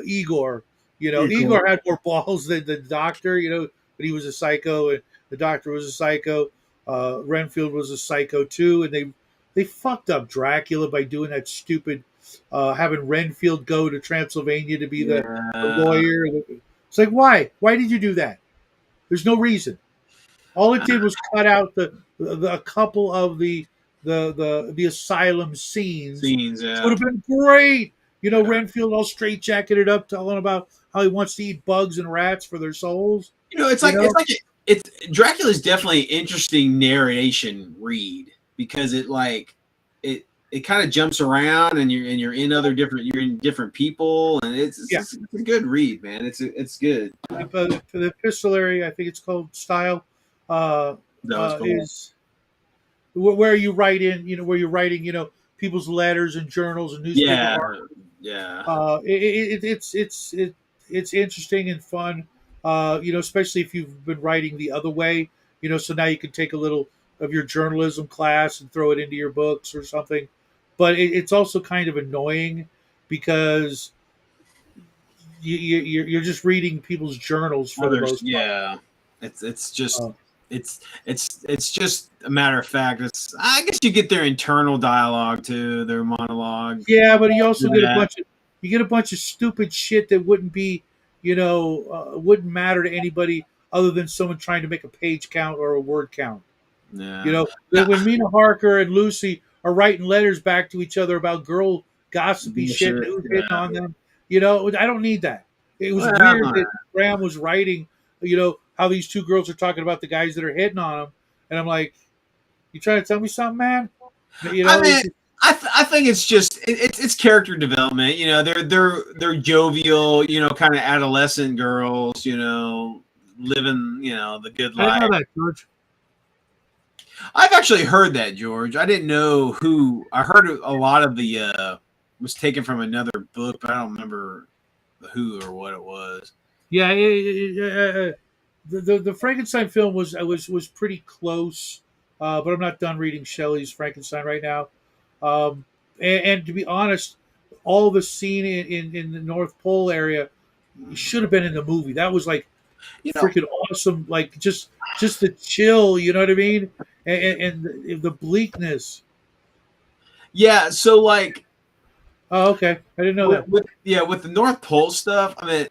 Igor. You know, Igor. Igor had more balls than the Doctor. You know, but he was a psycho, and the Doctor was a psycho. Renfield was a psycho too, and they fucked up Dracula by doing that stupid, having Renfield go to Transylvania to be the Yeah. lawyer. It's like, why? Why did you do that? There's no reason. All it did was cut out a couple of the asylum scenes. Scenes, Would yeah. have been great. You know, Yeah. Renfield all straight jacketed up, telling about how he wants to eat bugs and rats for their souls. You know, You know? it's Dracula's definitely an interesting narration read because it kind of jumps around and you're in other different you're in different people and Yeah. it's a good read, man. It's good. For the epistolary, I think it's called style, That was cool. is where you write in, where you're writing, people's letters and journals and newspaper Yeah, articles. yeah. It's interesting and fun, especially if you've been writing the other way, so now you can take a little of your journalism class and throw it into your books or something. But it's also kind of annoying because you're just reading people's journals for the Others, most part. yeah. It's just Uh, it's just a matter of fact. It's I guess you get their internal dialogue too, their monologue. Yeah, but you also get Yeah. a bunch of stupid shit that wouldn't be, wouldn't matter to anybody other than someone trying to make a page count or a word count. You Yeah. know, Now, when Mina Harker and Lucy are writing letters back to each other about girl gossipy shit and bullshit. who's hitting Yeah. on them, I don't need that. It was weird Well, that Graham was writing, how these two girls are talking about the guys that are hitting on them, and I'm like, you trying to tell me something, man? You I know, mean, I think it's just it's character development. You know, they're jovial. You know, kind of adolescent girls. You know, living the good I didn't life. know that, George. I've actually heard that, George. I didn't know who. I heard a lot of the was taken from another book, but I don't remember who or what it was. Yeah, the Frankenstein film was pretty close, but I'm not done reading Shelley's Frankenstein right now. And to be honest, all the scene in the North Pole area should have been in the movie. That was like You know, freaking awesome. Like just the chill, you know what I mean? And the bleakness. yeah. So like, Oh, okay, I didn't know that. with the North Pole stuff. I mean,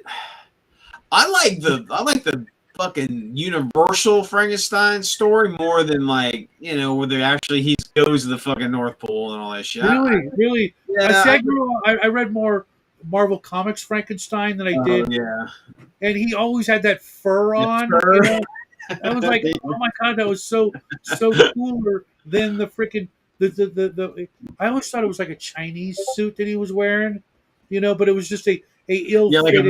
I like the fucking Universal Frankenstein story more than where they actually he goes to the fucking North Pole and all that shit. Really, really. Yeah. See, I read more Marvel Comics Frankenstein than I did, Yeah. and he always had that fur on. fur. You know, I was like, oh my god, that was so cooler than the freaking the. I always thought it was like a Chinese suit that he was wearing, but it was just a ill Yeah, fitting.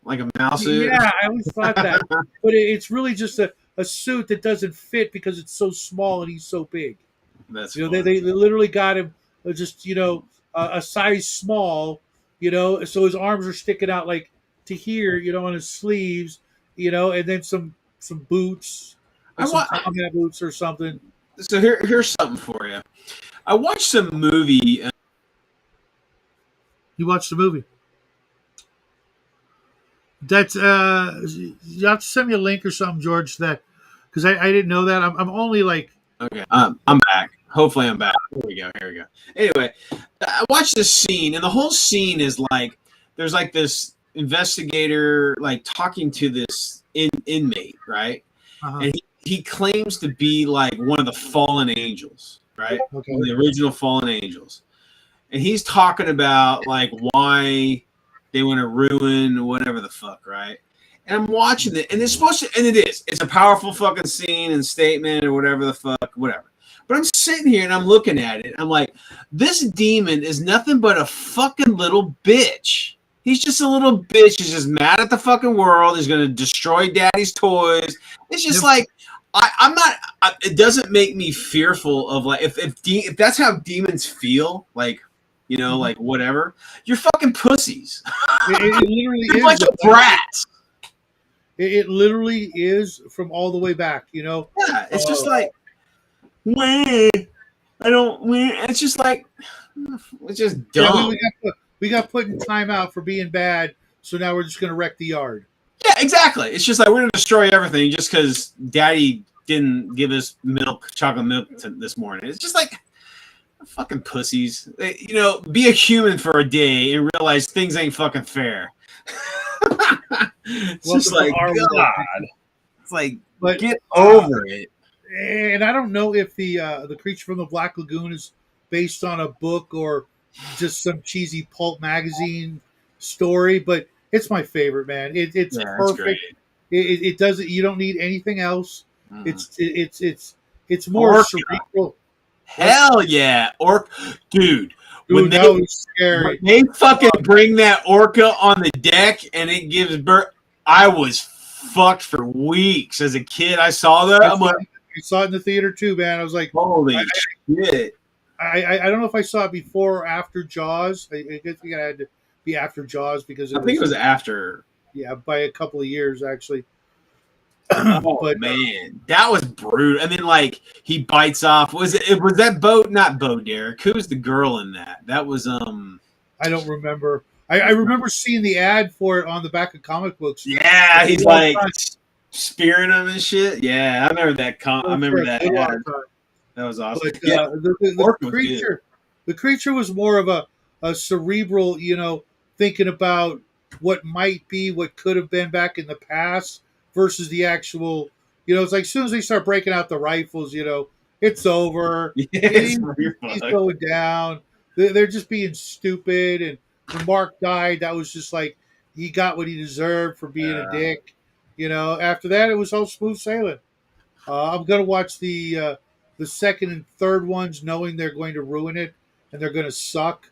like a Mao suit. Yeah, I always thought that, but it's really just a suit that doesn't fit because it's so small and he's so big. That's They literally got him just a size small, so his arms are sticking out like to here, on his sleeves, and then some boots, I like some wa- combat boots or something. so here's something for you. I watched some movie. You watched the movie. That's you have to send me a link or something, George. That because I didn't know that. I'm only like Okay, I'm back. Hopefully, I'm back. Here we go. Here we go. Anyway, I watched this scene, and the whole scene is like there's like this investigator like talking to this inmate, right? uh-huh. And he claims to be like one of the fallen angels, right? Okay. One of the original fallen angels, and he's talking about like why they want to ruin whatever the fuck, right? And I'm watching it, and it's supposed to, and it is. It's a powerful fucking scene and statement or whatever the fuck, whatever. But I'm sitting here and I'm looking at it. I'm like, this demon is nothing but a fucking little bitch. He's just a little bitch. He's just mad at the fucking world. He's gonna destroy daddy's toys. It's just like I'm not. It doesn't make me fearful of like if that's how demons feel, like like whatever. You're fucking pussies. It literally You're a is bunch of brats. It literally is from all the way back. Yeah, it's just like, I don't. It's just like, it's just dumb. Yeah, we got put in timeout for being bad, so now we're just gonna wreck the yard. Yeah, exactly. It's just like we're gonna destroy everything just because Daddy didn't give us chocolate milk this morning. It's just like fucking pussies. Be a human for a day and realize things ain't fucking fair. It's just like God. It's like, but get over it. And I don't know if the Creature from the Black Lagoon is based on a book or just some cheesy pulp magazine story, but it's my favorite, man. It's perfect. It doesn't. You don't need anything else. It's more Orca. cerebral. Hell yeah, dude. When that was scary. When they fucking bring that orca on the deck and it gives birth, I was fucked for weeks as a kid. I saw that. I saw it in the theater too, man. I was like, holy shit. I don't know if I saw it before or after Jaws. I think it had to be after Jaws because I think it was after. Yeah, by a couple of years actually. But man, that was brutal. And then like he bites off. Was that Bo? Not Bo Derek. Who was the girl in that? That was I don't remember. I remember seeing the ad for it on the back of comic books. Yeah, he's like spearing them and shit. Yeah, I remember that. I remember that ad. That was awesome. But, the creature was more of a cerebral, thinking about what might be, what could have been back in the past versus the actual, it's like as soon as they start breaking out the rifles, it's over. He's going down. They're just being stupid. And when Mark died, that was just like he got what he deserved for being a dick. After that, it was all smooth sailing. I'm gonna watch the second and third ones, knowing they're going to ruin it and they're going to suck.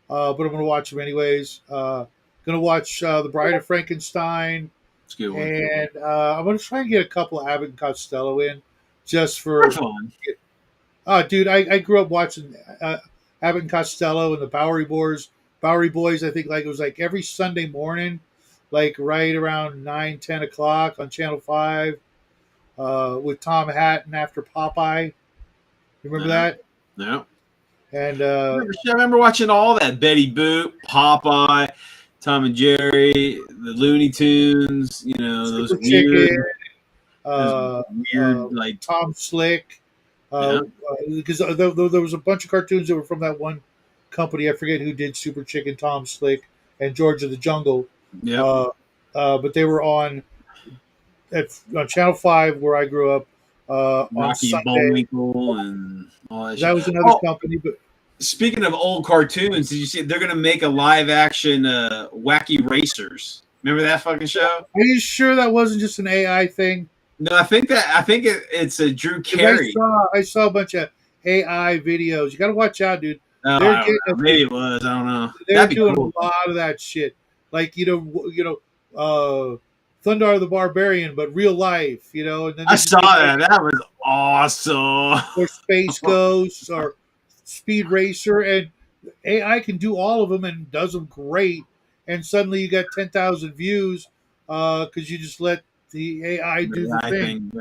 But I'm going to watch them anyways. Going to watch The Bride of Frankenstein. That's a good one. And I'm going to try and get a couple of Abbott and Costello in just for fun. Dude, I grew up watching Abbott and Costello and the Bowery Boys. I think like it was like every Sunday morning, like right around 9-10 o'clock on Channel 5 with Tom Hatton after Popeye. You remember that? No. And I remember watching all that. Betty Boop, Popeye, Tom and Jerry, the Looney Tunes, those weird, like Tom Slick. Because there was a bunch of cartoons that were from that one company. I forget who did Super Chicken, Tom Slick, and George of the Jungle. Yeah. But they were on Channel 5 where I grew up. Rocky Bullwinkle and all that. That was another company. But speaking of old cartoons, did you see they're going to make a live action Wacky Racers? Remember that fucking show? Are you sure that wasn't just an AI thing? No, I think it's a Drew Carey. I saw a bunch of AI videos. You got to watch out, dude. Maybe it was. I don't know. They're doing a lot of that shit. Like Thundar the Barbarian, but real life, And then I saw that. That was awesome. Or Space Ghost or Speed Racer, and AI can do all of them and does them great. And suddenly you got 10,000 views because you just let the AI do the thing.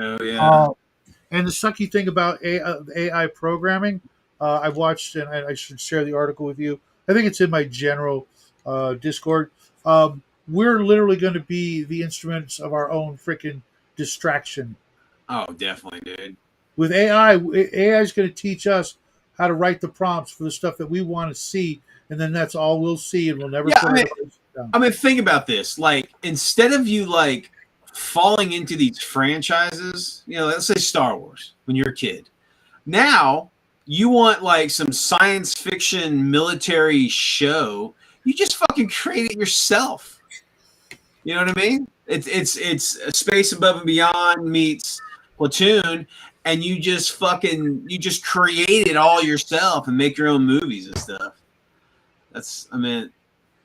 And the sucky thing about AI programming, I watched, and I should share the article with you. I think it's in my general Discord. We're literally going to be the instruments of our own freaking distraction. Oh, definitely, dude. With AI is going to teach us how to write the prompts for the stuff that we want to see, and then that's all we'll see, and we'll never Yeah, put our devices down. I mean, think about this. Like, instead of you like falling into these franchises, let's say Star Wars when you're a kid. Now you want like some science fiction military show. You just fucking create it yourself. You know what I mean? It's a Space Above and Beyond meets Platoon, and you just create it all yourself and make your own movies and stuff. I mean,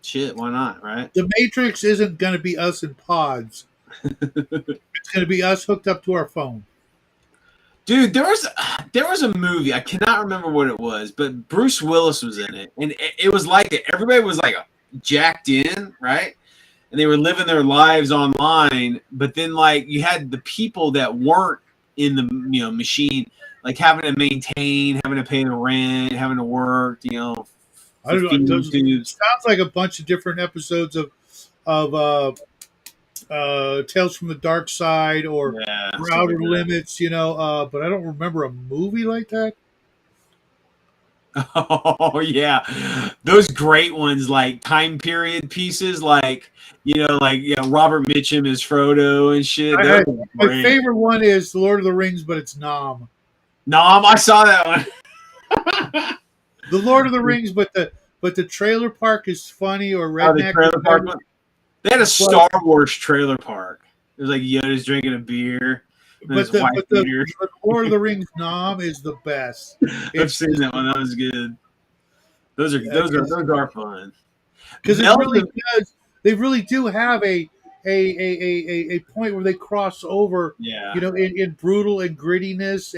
shit, why not, right? The Matrix isn't going to be us in pods. It's going to be us hooked up to our phone. Dude, there was a movie, I cannot remember what it was, but Bruce Willis was in it, and it was like everybody was like jacked in, right? And they were living their lives online, but then like you had the people that weren't in the machine, like having to maintain, having to pay the rent, having to work, I don't know. It tubes. sounds like a bunch of different episodes of Tales from the Dark Side or Outer Limits, but I don't remember a movie like that. Oh yeah, those great ones like time period pieces, like Robert Mitchum as Frodo and shit. My favorite one is The Lord of the Rings, but it's Nom. Nom, I saw that one. The Lord of the Rings, but the trailer park is funny or redneck. The trailer park one? They had a Star Wars trailer park. It was like Yoda's drinking a beer. But the Lord of the Rings Nom is the best. I've seen that one. That was good. Those are fun. Because they really do have a point where they cross over. Yeah. In brutal and grittiness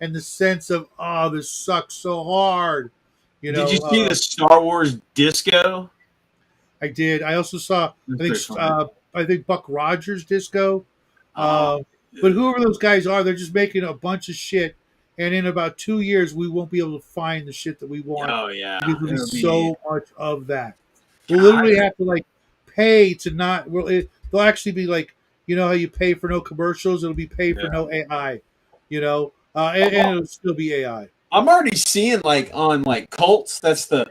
and the sense of this sucks so hard. Did you see the Star Wars disco? I did. I also saw. I think Buck Rogers disco. But whoever those guys are, they're just making a bunch of shit, and in about 2 years, we won't be able to find the shit that we want. Oh yeah, because there's so much of that. We'll literally have to like pay to not. They'll actually be like, how you pay for no commercials, it'll be pay for no AI. And it'll still be AI. I'm already seeing like on like Cults. That's the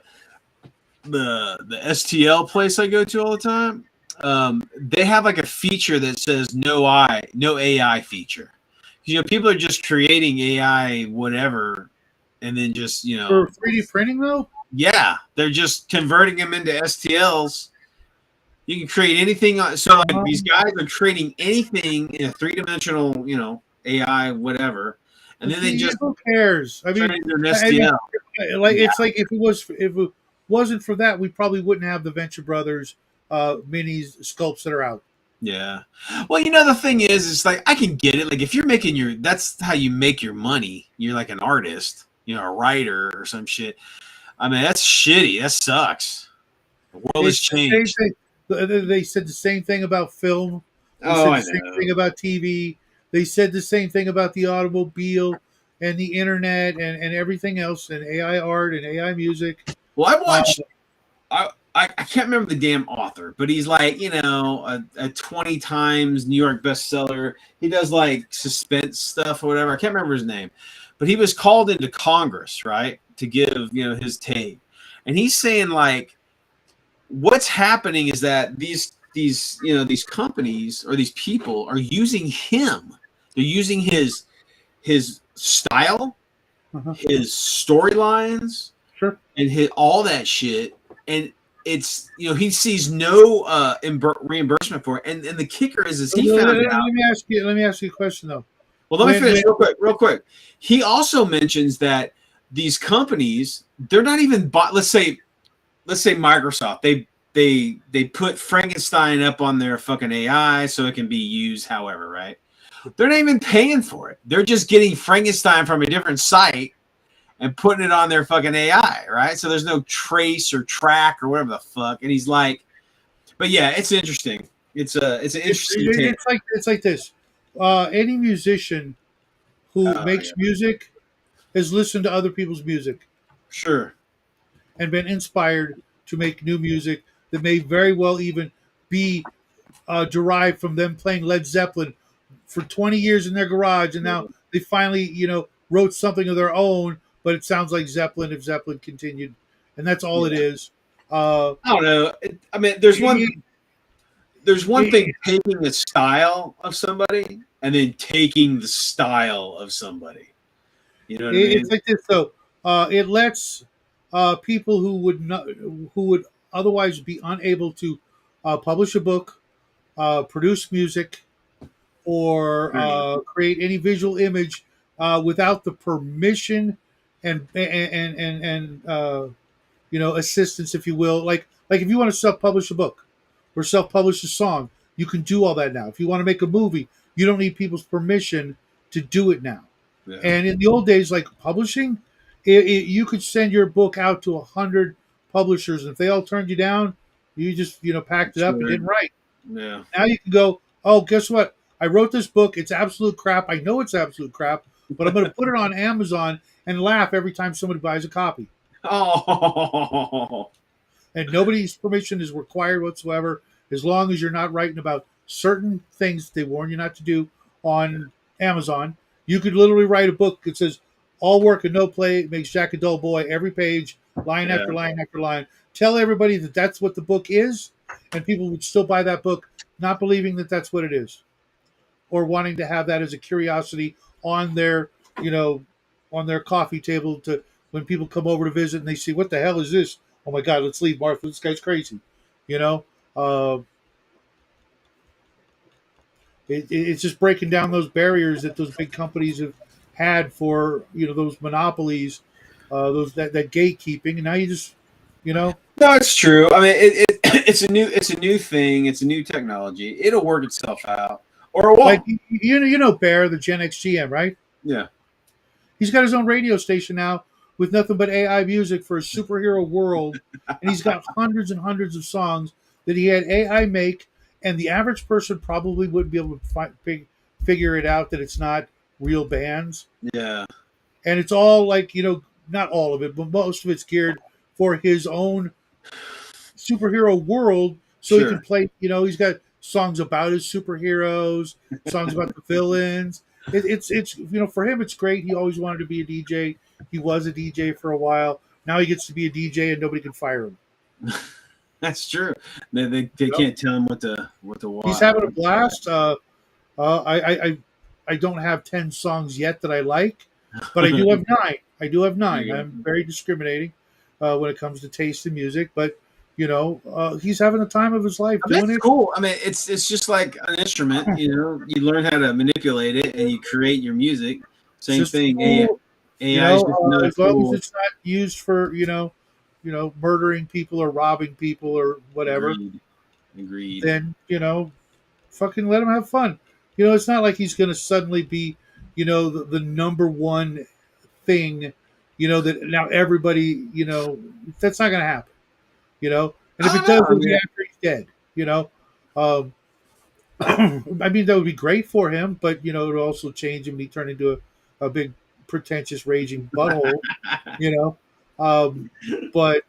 STL place I go to all the time. They have like a feature that says no AI feature. People are just creating AI whatever, and then just for 3D printing though. Yeah, they're just converting them into STLs. You can create anything. So like these guys are creating anything in a 3-dimensional, AI whatever, and then they just who cares? I mean, it's like if it wasn't for that, we probably wouldn't have the Venture Brothers minis sculpts that are out. Yeah. Well, the thing is, it's like I can get it. Like if you're making that's how you make your money. You're like an artist, a writer or some shit. I mean, that's shitty. That sucks. The world has changed. They said the same thing about film. They said the same thing about TV. They said the same thing about the automobile and the internet and everything else and AI art and AI music. Well, I watched. I can't remember the damn author, but he's like, a 20 times New York bestseller. He does like suspense stuff or whatever. I can't remember his name, but he was called into Congress, right, to give, his take. And he's saying like, what's happening is that these companies or these people are using him. They're using his style, his storylines, and all that shit. And it's he sees no reimbursement for it, and the kicker is he found out. Let me ask you a question though. Well, let me finish real quick. He also mentions that these companies, they're not even let's say Microsoft, they put Frankenstein up on their fucking AI so it can be used however, right? They're not even paying for it. They're just getting Frankenstein from a different site and putting it on their fucking AI, right? So there's no trace or track or whatever the fuck. And he's like, but yeah, it's interesting. It's an interesting take. It's like this. Any musician who makes music has listened to other people's music. Sure. And been inspired to make new music that may very well even be derived from them playing Led Zeppelin for 20 years in their garage, and now they finally, wrote something of their own, but it sounds like Zeppelin if Zeppelin continued, and that's all it Yeah. is. Uh, I don't know. I mean, it, there's one thing it, taking the style of somebody and then taking the style of somebody. You know what I it's mean? like this though. It lets people who would not, who would otherwise be unable to publish a book, produce music, or Right. create any visual image without the permission and assistance, if you will. Like if you want to self-publish a book or self-publish a song, you can do all that now. If you want to make a movie, you don't need people's permission to do it now. Yeah. And in the old days, like publishing, you could send your book out to 100 publishers, and if they all turned you down, you just packed it up and Sure. didn't write. Yeah. Now you can go, oh, guess what? I wrote this book. It's absolute crap. I know it's absolute crap, but I'm going to put it on Amazon and laugh every time somebody buys a copy. Oh. And nobody's permission is required whatsoever, as long as you're not writing about certain things they warn you not to do on Amazon. You could literally write a book that says, all work and no play makes Jack a dull boy, every page, line after line after line. Tell everybody that that's what the book is, and people would still buy that book, not believing that that's what it is, or wanting to have that as a curiosity on their, on their coffee table to when people come over to visit and they see, what the hell is this? Oh my God, let's leave, Martha. This guy's crazy. You know, uh, it's just breaking down those barriers that those big companies have had for those monopolies, those that gatekeeping, and now you just, No, it's true. I mean, it's a new thing. It's a new technology. It'll work itself out, or it like won't. Bear, the Gen X GM, right? Yeah. He's got his own radio station now with nothing but AI music for his superhero world, and he's got hundreds and hundreds of songs that he had AI make, and the average person probably wouldn't be able to figure it out that it's not real bands. Yeah. And it's all like, not all of it, but most of it's geared for his own superhero world, so he can Sure. play. He's got songs about his superheroes, songs about the villains. It's for him it's great. He always wanted to be a DJ. He was a DJ for a while. Now he gets to be a DJ and nobody can fire him. That's true. They can't tell him what to watch. He's having a blast. I don't have 10 songs yet that I like, but I do have 9. I'm very discriminating when it comes to taste in music, but he's having the time of his life doing that's it. cool. I mean, it's just like an instrument. You learn how to manipulate it, and you create your music. Same thing. Cool. AI is just another as long tool. as it's not used for murdering people or robbing people or whatever. Agreed. Then fucking let him have fun. It's not like he's going to suddenly be the number one thing. That now everybody that's not going to happen. And if it does, it'll be after he's dead. I mean, that would be great for him, but it would also change him. He turned into a big, pretentious, raging butthole. But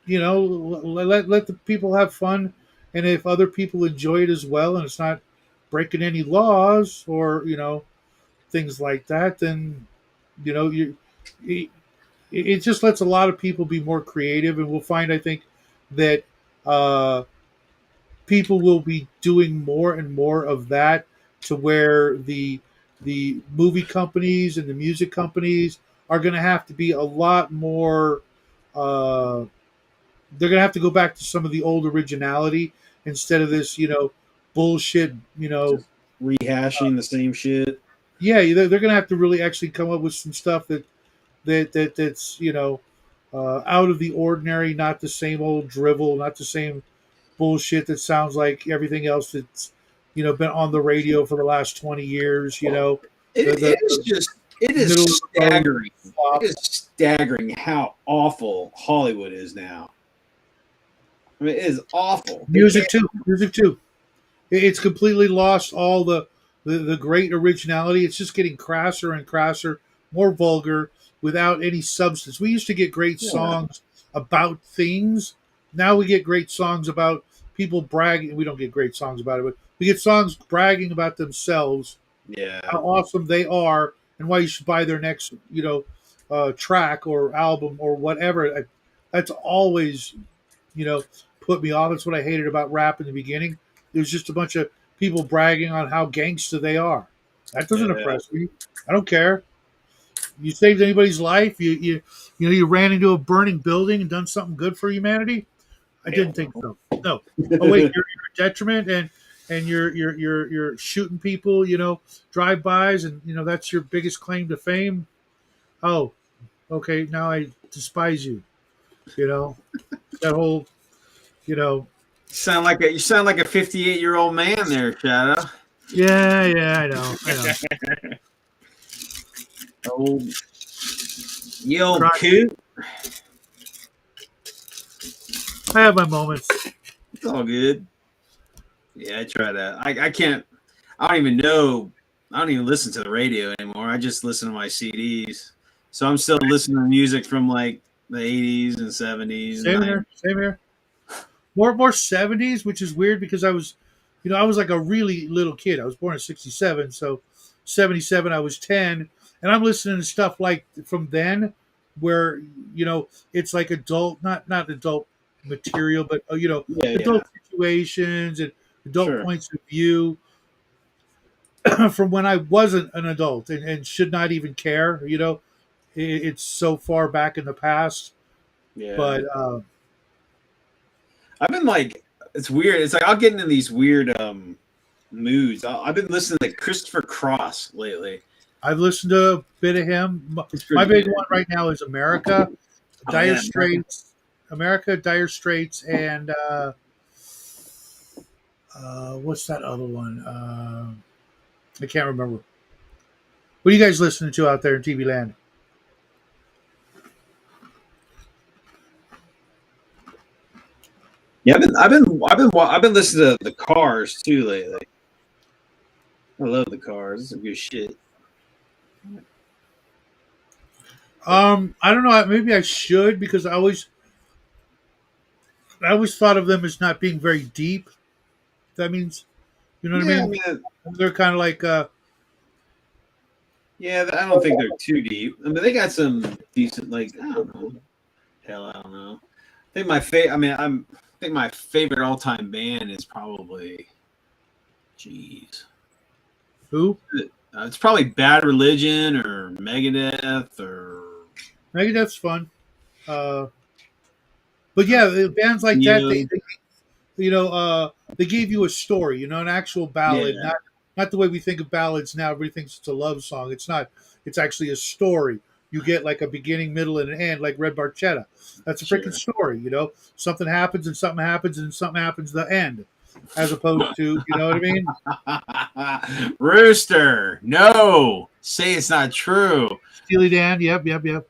let the people have fun, and if other people enjoy it as well, and it's not breaking any laws or things like that, then it just lets a lot of people be more creative, and we'll find, I think, that people will be doing more and more of that, to where the movie companies and the music companies are going to have to be a lot more. They're going to have to go back to some of the old originality instead of this, bullshit. Just rehashing the same shit. Yeah, they're going to have to really actually come up with some stuff that's out of the ordinary, not the same old drivel, not the same bullshit that sounds like everything else that's been on the radio for the last 20 years. It is staggering. It is staggering how awful Hollywood is now. I mean, it is awful. Music too. It's completely lost all the great originality. It's just getting crasser and crasser, more vulgar, without any substance. We used to get great songs about things. Now we get great songs about people bragging. We don't get great songs about it, but we get songs bragging about themselves, Yeah. how awesome they are, and why you should buy their next, track or album or whatever. That's always, put me off. That's what I hated about rap in the beginning. It was just a bunch of people bragging on how gangster they are. That doesn't Yeah. impress me. I don't care. You saved anybody's life. You ran into a burning building and done something good for humanity. I Hell didn't think no. so. No. Oh wait, you're a detriment, and you're shooting people. Drive bys, and that's your biggest claim to fame. Oh, okay. Now I despise you. You know that whole. You know. You sound like a 58-year-old man there, Shadow. Yeah, I know. Old, you old Try- coot. I have my moments. It's all good. Yeah, I try to. I can't. I don't even know. I don't even listen to the radio anymore. I just listen to my CDs. So I'm still listening to music from like the 80s and 70s and Same 90s. here. Same here. More 70s, which is weird because I was like a really little kid. I was born in 67, so 77 I was 10, and I'm listening to stuff like from then where it's like adult, not adult material, but Yeah, yeah, adult situations and adult sure. points of view from when I wasn't an adult and should not even care. It's so far back in the past, Yeah. but I've been like, it's weird. It's like I'll get into these weird moods. I've been listening to Christopher Cross lately. I've listened to a bit of him. It's My pretty big good. one right now is America, Oh Dire yeah, Straits, America, Dire Straits, and what's that other one? I can't remember. What are you guys listening to out there in TV land? yeah. I've been listening to the Cars too lately. I love the Cars. It's some good shit. I don't know. Maybe I should because I always thought of them as not being very deep. That means you know what I Yeah, I mean. mean, They're kind of like yeah. I don't think they're too deep. I mean, they got some decent, like I don't know. Hell, I don't know. I think my favorite. I think my favorite all-time band is probably, jeez, who? it's probably Bad Religion or Megadeth or Megadeth's fun. Uh, but yeah, bands like that, Neo. they gave you a story, an actual ballad, Yeah, not the way we think of ballads now. Everybody thinks it's a love song. It's not. It's actually a story. You get like a beginning, middle, and an end, like Red Barchetta. That's a freaking sure. story. Something happens and something happens and something happens. The end, as opposed to, you know what I mean? Rooster, no, say it's not true. Steely Dan. Yep.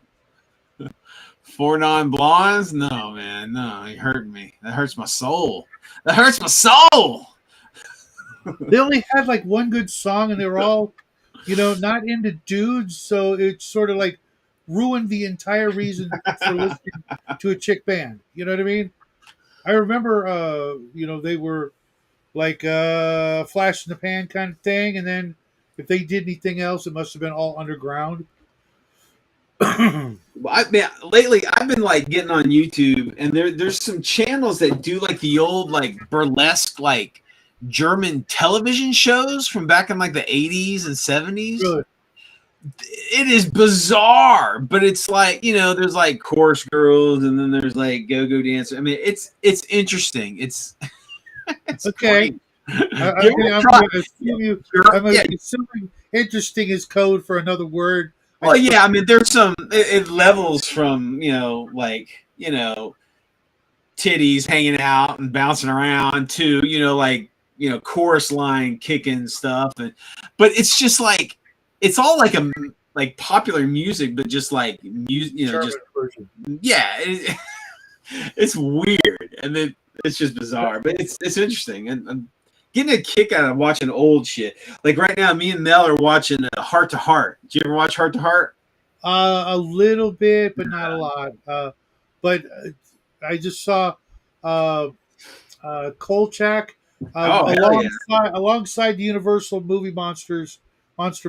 4 non-blondes, no, man, no, you hurt me. That hurts my soul. That hurts my soul. They only had like one good song, and they were all, not into dudes. So it sort of like ruined the entire reason for listening to a chick band. You know what I mean? I remember, they were like flash in the pan kind of thing, and then if they did anything else, it must have been all underground. Lately I've been like getting on YouTube, and there's some channels that do like the old like burlesque like German television shows from back in like the 80s and 70s. Really? It is bizarre, but it's like, there's like chorus girls, and then there's like go-go dancers. I mean, it's interesting. It's Okay. great. I'm Give it going a to try. assume you. You're- I'm yeah, assuming interesting is code for another word. well, yeah, I mean, there's some it levels from titties hanging out and bouncing around to chorus line kicking stuff, but it's just like it's all like like popular music, but just like music, German just version. yeah, it's weird, and then it's just bizarre, but it's interesting, and I'm getting a kick out of watching old shit. Like right now, me and Mel are watching Heart to Heart. Did you ever watch Heart to Heart? A little bit, but not a lot. but I just saw uh, Kolchak Oh hell yeah! alongside the Universal movie monster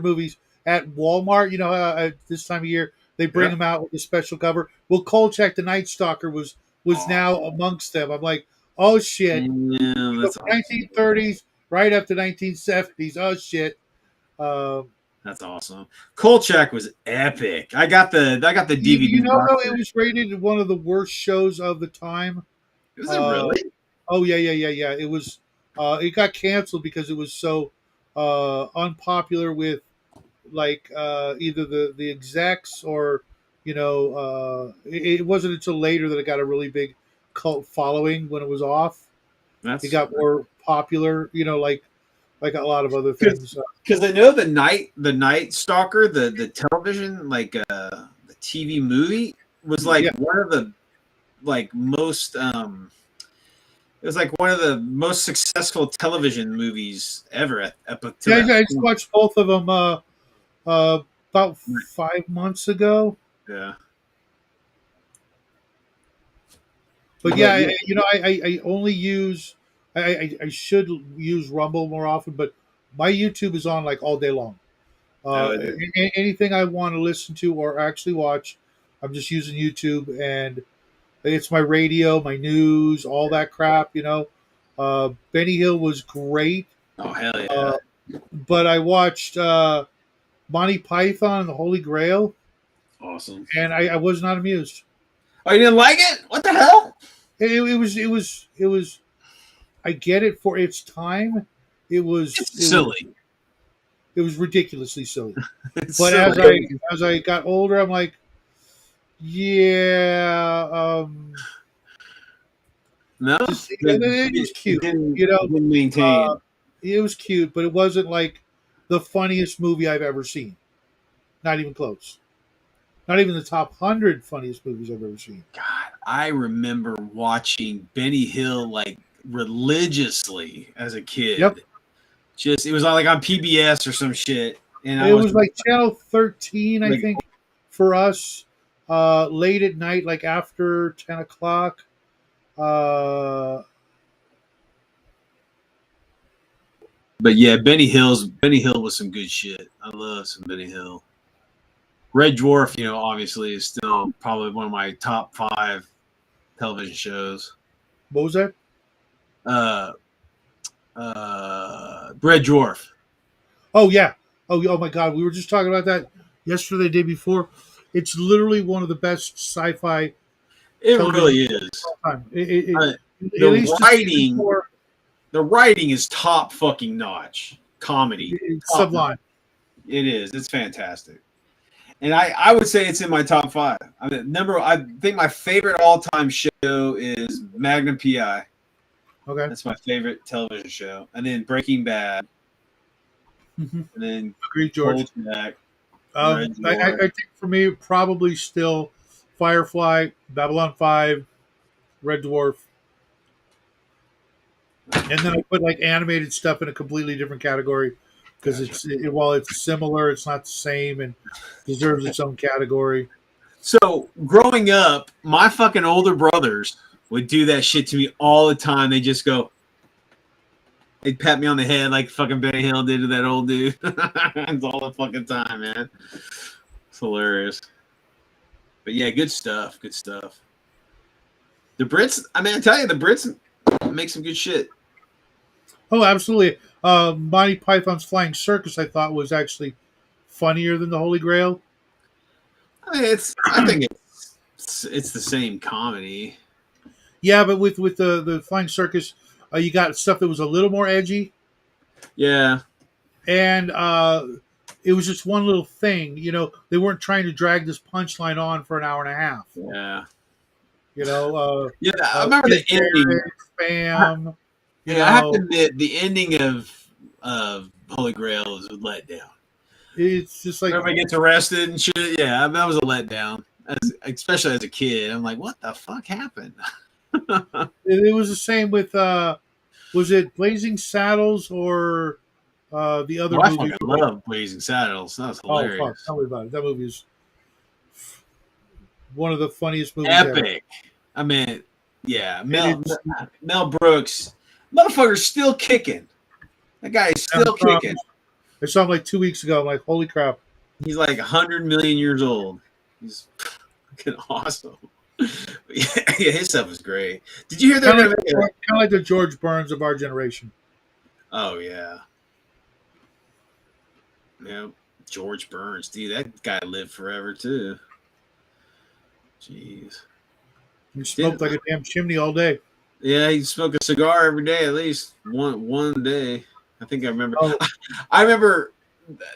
movies at Walmart. You know, at this time of year they bring Yep. them out with a special cover. Well, Kolchak the Night Stalker was Oh now amongst them. I'm like, oh shit, yeah, from that's awesome. 1930s right up to 1970s. Oh shit. Um, That's awesome. Kolchak was epic. I got the you DVD know box though, it set. was rated one of the worst shows of the time. Was it Uh, really? oh yeah. It was. It got canceled because it was so unpopular with either the execs or it wasn't until later that it got a really big cult following when it was off. It That's got more popular, like a lot of other because things. I know the Night Stalker, the television, the TV movie was like Yeah, one of the most it was like one of the most successful television movies ever up to yeah. that I just point. watched both of them about 5 months ago. Yeah, But yeah, but yeah, I only use I should use Rumble more often, but my YouTube is on like all day long. no, it is. Anything I want to listen to or actually watch, I'm just using YouTube, and it's my radio, my news, all that crap. Benny Hill was great, Oh hell yeah, uh, but I watched Monty Python and the Holy Grail, awesome. and I was not amused. Oh, you didn't like it? What the hell? It was. I get it for its time. It was It's it was silly. it was ridiculously silly. It's But silly. as I got older, I'm like, yeah, No, just it it was cute. didn't Uh, maintain. it was cute, but it wasn't like the funniest movie I've ever seen. Not even close. Not even the top 100 funniest movies I've ever seen. God, I remember watching Benny Hill like religiously as a Yep, kid. Just it was like on PBS or some shit, and I it was was like channel 13, I like, think, for us. Late at night, like after 10 o'clock. Uh, but yeah, Benny Hill was some good shit. I love some Benny Hill. Red Dwarf, obviously is still probably one of my top 5 television shows. what was that? Uh, Red Dwarf. Oh yeah. Oh my God. We were just talking about that yesterday, the day before. It's literally one of the best sci-fi It television really shows is. of all time. At The least the season writing, 4, the writing is top fucking notch. Comedy, it's top notch. sublime. It is. It's fantastic. And I would say it's in my top 5. I think my favorite all time show is Magnum PI. Okay. That's my favorite television show. And then Breaking Bad. Mhm. And then Agreed, George. Kolchak, Red I Dwarf. think for me, probably still Firefly, Babylon 5, Red Dwarf. And then I put like animated stuff in a completely different category because Gotcha. while it's similar, it's not the same and deserves its own category. So growing up, my fucking older brothers would do that shit to me all the time. They just go, they'd pat me on the head like fucking Benny Hill did to that old dude. It's all the fucking time, man. It's hilarious. But yeah, good stuff. Good stuff. The Brits, I mean, I tell you, the Brits make some good shit. Oh, absolutely. Monty Python's Flying Circus, I thought, was actually funnier than the Holy Grail. I mean, I think it's the same comedy. Yeah, but with the Flying Circus, you got stuff that was a little more edgy, Yeah. and it was just one little thing. They weren't trying to drag this punchline on for an hour and a half. Yeah. You know, Yeah. I remember the ending. spam. You Yeah, I have to know, admit, the ending of Holy Grail is a letdown. it's just like Everybody gets arrested and shit. Yeah, that was a letdown. Especially as a kid, I'm like, what the fuck happened? it was the same with was it Blazing Saddles or the other Well, I movie? fucking love Blazing Saddles. That was Oh fuck! hilarious. Tell me about it. That movie is one of the funniest movies ever. Epic. I mean, yeah, It's, Mel Brooks, motherfucker's still kicking. That guy is still kicking. I saw him like 2 weeks ago. I'm like, holy crap! He's like 100 million years old. He's fucking awesome. Yeah, his stuff was great. Did you hear they're Kind gonna of make like the George Burns of our generation. Oh yeah, yeah. George Burns, dude, that guy lived forever too. Jeez. He smoked like a damn chimney all day. Yeah, he smoked a cigar every day, at least one day. I think I remember. Oh, I remember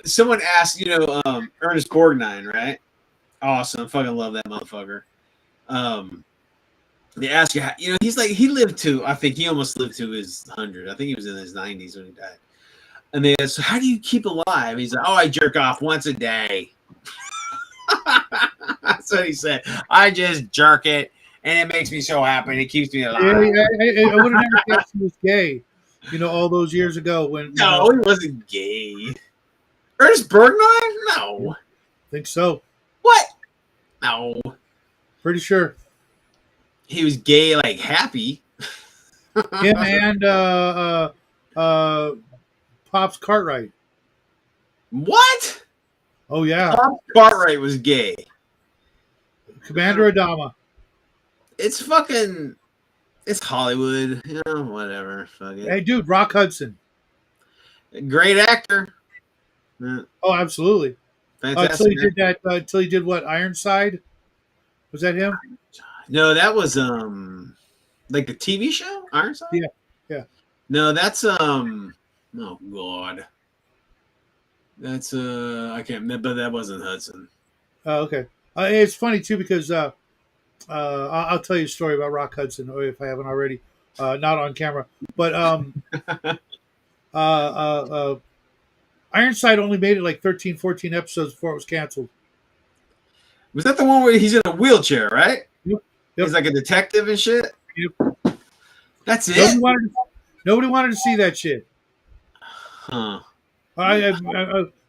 someone asked, Ernest Borgnine, right? Awesome, fucking love that motherfucker. They ask you, he's like he lived to. I think he almost lived to his 100. I think he was in his 90s when he died. And they asked, so how do you keep alive? He's like, oh, I jerk off once a day. That's what he said. I just jerk it, and it makes me so happy. And it keeps me alive. Yeah, I would have never guessed he was gay. All those years ago when. No, he wasn't gay. Ernest Borgnine? No. I think so. What? No. Pretty sure. He was gay, like happy. Him and Pops Cartwright. What? Oh yeah. Tom Cartwright was gay. Commander Adama. It's Hollywood, whatever. Fuck it. Hey, dude, Rock Hudson. Great actor. Yeah. Oh, absolutely. Fantastic. Until he did that. Until he did what? Ironside. Was that him? No, that was like the TV show Ironside. Yeah. No, that's oh god. That's I can't remember, but that wasn't Hudson. Oh, okay. It's funny too because I'll tell you a story about Rock Hudson if I haven't already, not on camera. But Ironside only made it like 13, 14 episodes before it was canceled. Was that the one where he's in a wheelchair, right? Yep. He's like a detective and shit. Yep. That's it. Nobody wanted to see that shit. Huh.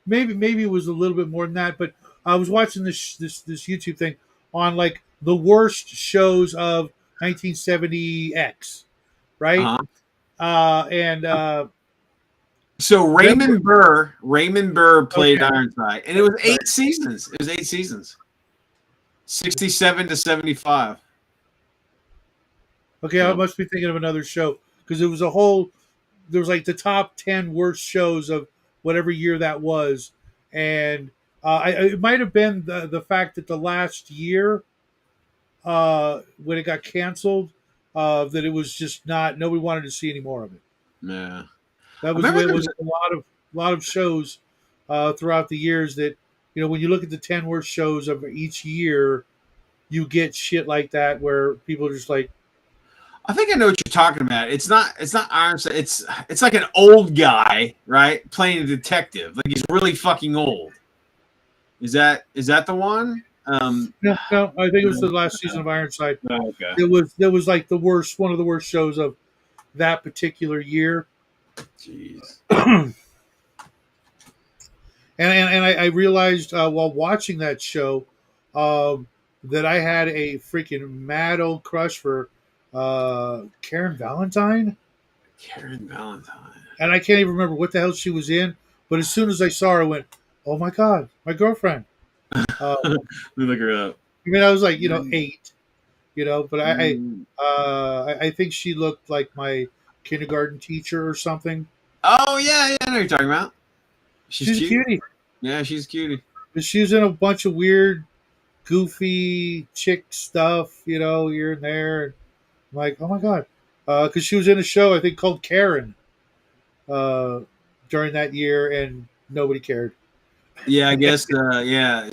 Maybe it was a little bit more than that, but I was watching this YouTube thing on like the worst shows of 1970X, right? Uh-huh. So Raymond Burr played Ironside, and it was 8 seasons. It was 8 seasons, 67 to 75. Okay, I must be thinking of another show because there was like the top 10 worst shows of whatever year that was, and it might have been the fact that the last year, when it got canceled, that it was just nobody wanted to see any more of it. Yeah, that was the way it was. A lot of shows throughout the years that when you look at the 10 worst shows of each year, you get shit like that where people are just like. I think I know what you're talking about. It's not Ironside. It's like an old guy, right, playing a detective. Like he's really fucking old. Is that the one? No, I think it was the last season of Ironside. Oh, okay. It was like one of the worst shows of that particular year. Jeez. and I realized while watching that show that I had a freaking mad old crush for Karen Valentine. Karen Valentine. And I can't even remember what the hell she was in, but as soon as I saw her, I went, "Oh my god, my girlfriend." Let me look her up. I mean, I was like, 8, but I think she looked like my kindergarten teacher or something. Oh yeah, I know what you're talking about. She's a cutie. Yeah, she's a cutie. She was in a bunch of weird, goofy chick stuff, here and there. And I'm like, oh my god, because she was in a show I think called Karen during that year, and nobody cared. Yeah, I guess. Yeah,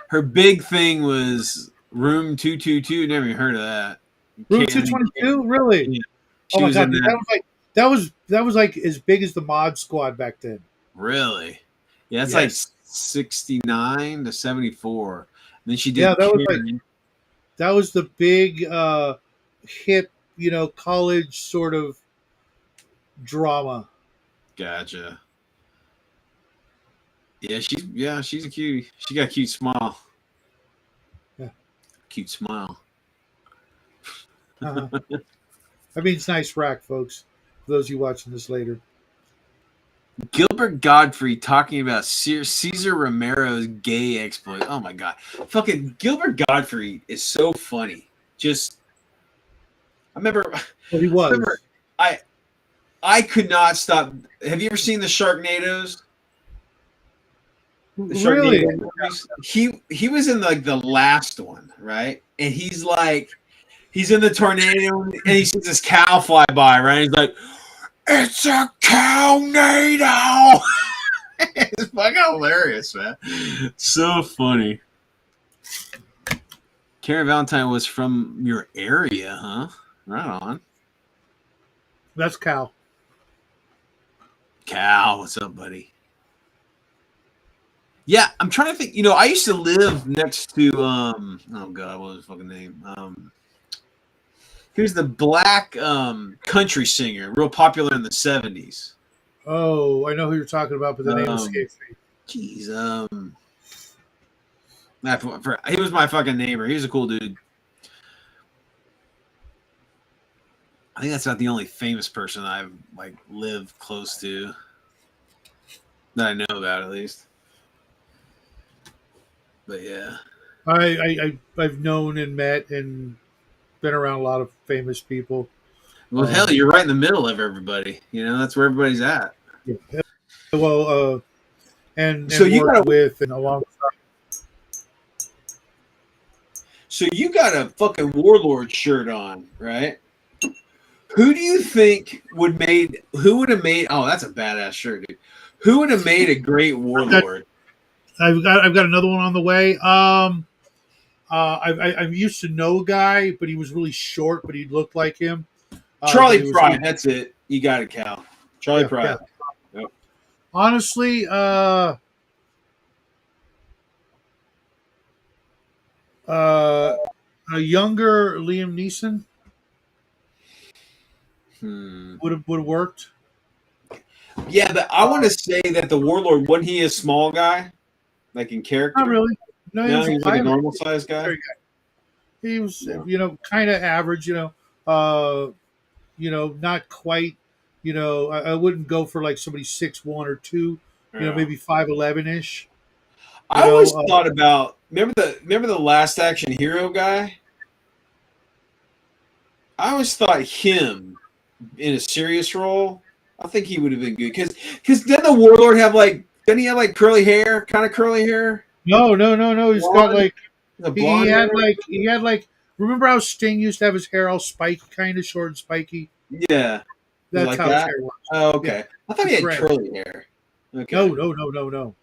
her big thing was Room 222. Never even heard of that. Room 222, really? Yeah. Oh my god, that was like as big as the Mod Squad back then. Really? Yeah, it's like 69 to 74. And then she did. Yeah, that was the big hip, college sort of drama. Gotcha. Yeah, she's a cutie. She got a cute smile. Yeah. Cute smile. I mean, it's nice rack, folks. For those of you watching this later. Gilbert Godfrey talking about Cesar Romero's gay exploit. Oh my god, fucking Gilbert Godfrey is so funny. Just, I remember, Well, he I remember, was. I I could not stop. Have you ever seen the Sharknadoes? The Really? Sharknado movies? He was in like the last one, right? And he's in the tornado and he sees this cow fly by, right? He's like, "It's a cow-nado!" It's fucking hilarious, man. So funny. Karen Valentine was from your area, huh? Right on. That's Cal. Cal, what's up, buddy? Yeah, I'm trying to think. You know, I used to live next to oh god, what was his fucking name? He was the black country singer, real popular in the 70s. Oh, I know who you're talking about, but the name escapes me. Jeez, he was my fucking neighbor. He was a cool dude. I think that's not the only famous person I've like lived close to that I know about, at least. But yeah, I've known and met and been around a lot of famous people. well, hell, you're right in the middle of everybody. You know, that's where everybody's at. Yeah. Well, and so you worked got with and alongside. So you got a fucking warlord shirt on, right? Who do you think would have made? Oh, that's a badass shirt, dude. Who would have made a great warlord? I've got another one on the way. I used to know a guy, but he was really short, but he looked like him. Charlie Pride. That's it. You got it, Cal. Charlie Pride. Yeah. Yep. Honestly, a younger Liam Neeson would have worked. Yeah, but I want to say that the warlord, wasn't he a small guy, like in character? Not really. No, he was like a normal sized guy. He was, kind of average. Not quite. I wouldn't go for like somebody 6'1" or 2. Maybe 5'11" ish. I always thought about remember the Last Action Hero guy. I always thought him in a serious role. I think he would have been good because then the warlord didn't he have like curly hair, kind of curly hair? No. He's got like he had like. Remember how Sting used to have his hair all spiky, kind of short and spiky? Yeah, that's like how that? his hair was. Oh, okay. Yeah. I thought he had curly hair. Okay.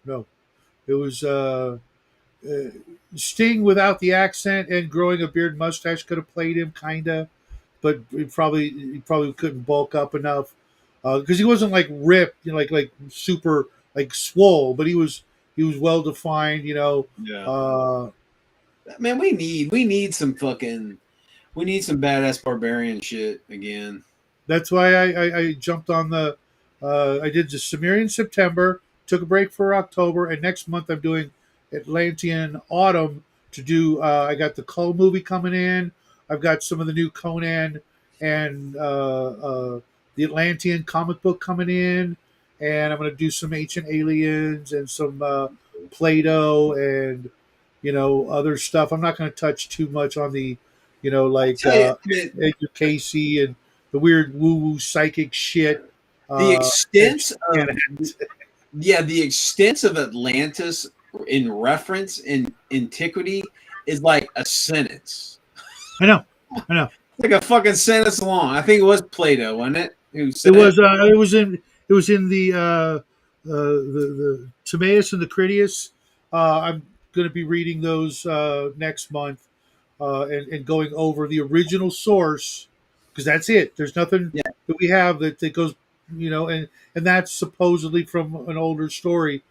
No. It was Sting without the accent and growing a beard and mustache could have played him, kinda, but he probably couldn't bulk up enough because he wasn't like ripped, like super like swole, but he was well defined, Yeah. Man, we need some badass barbarian shit again. That's why I jumped on the. I did the Sumerian September, took a break for October, and next month I'm doing Atlantean Autumn to do. I got the Cull movie coming in. I've got some of the new Conan and the Atlantean comic book coming in, and I'm going to do some Ancient Aliens and some Plato and other stuff. I'm not going to touch too much on the Edgar Casey and the weird woo-woo psychic shit. The extent of Atlantis in reference in antiquity is like a sentence. I know. Like a fucking sentence long. I think it was Plato, wasn't it? It was in the Timaeus and the Critias. I'm going to be reading those next month and going over the original source because that's it. There's nothing that we have that goes, and that's supposedly from an older story,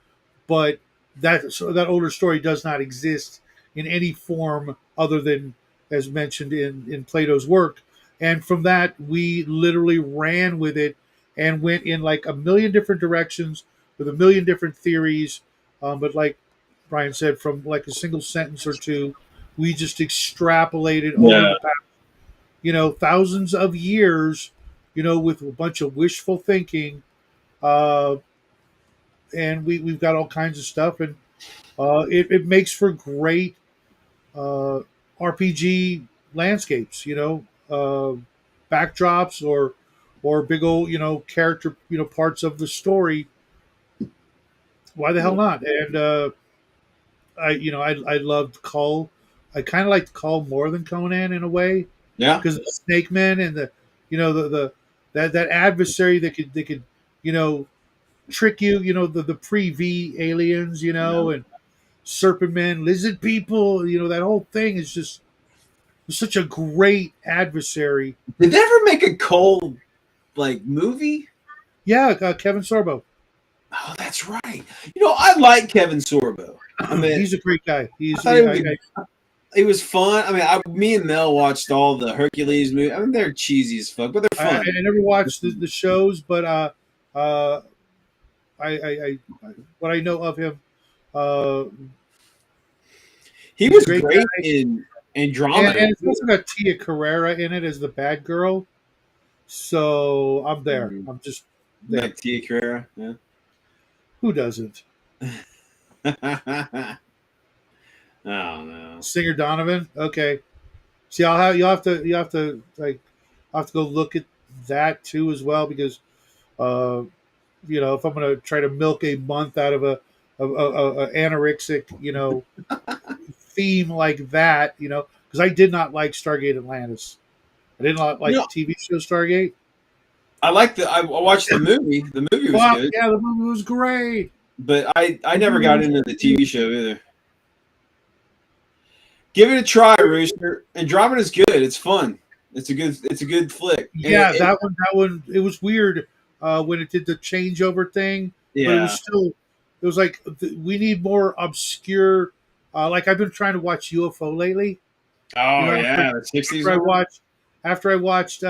but that older story does not exist in any form other than as mentioned in Plato's work. And from that, we literally ran with it and went in like a million different directions with a million different theories. But like Brian said, from like a single sentence or two we just extrapolated over Yeah. the past, thousands of years, with a bunch of wishful thinking, uh, and we've got all kinds of stuff, and it makes for great uh, RPG landscapes, backdrops or big old, character, parts of the story. Why the hell not? And I loved Cull. I kind of liked Cull more than Conan in a way Yeah. because the Snake Men and the, the that adversary that could, you know, trick you, the pre V aliens, Yeah. and Serpent Men, Lizard People, that whole thing is just such a great adversary. Did they ever make a Cole like movie? Yeah, Kevin Sorbo. Oh, that's right. I like Kevin Sorbo. I mean, He's a great guy. I thought it was fun. I mean, me and Mel watched all the Hercules movies. I mean, they're cheesy as fuck, but they're I fun. never watched the shows, but uh, I what I know of him, uh, He he's a was great great guy, in and Andromeda. it's also got Tia Carrera in it as the bad girl. So I'm there. Mhm. I'm just there. Like Tia Carrera. Yeah. Who doesn't? Oh no. Singer Donovan. Okay. See, you have to like I have to go look at that too as well because uh, if I'm going to try to milk a month out of a anorexic theme like that, because I did not like Stargate Atlantis. I did not like You the know, TV show Stargate. I watched the movie. The movie was Wow, good, yeah, the movie was great. but I The never movie got was into the great. TV show either. Give it a try, Rooster. Andromeda's good. It's fun. It's a good flick. And Yeah, that one, it was weird when it did the changeover thing, but it was yeah. still, it was like we need more obscure. Like I've been trying to watch UFO lately. Oh After yeah, the '60s after I one. watched after I watched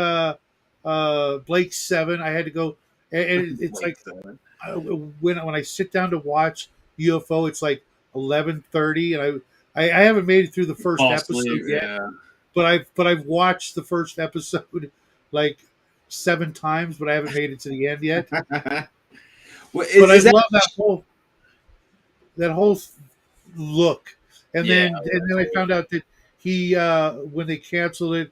Blake Seven, I had to go, and it's Like like when I sit down to watch UFO, it's like 11:30, and I haven't made it through the first fall episode asleep. yet, Yeah. but I've watched the first episode like 7 times, but I haven't made it to the end yet. Well, But I is that? love that whole look, and Yeah. then I found out that he when they canceled it,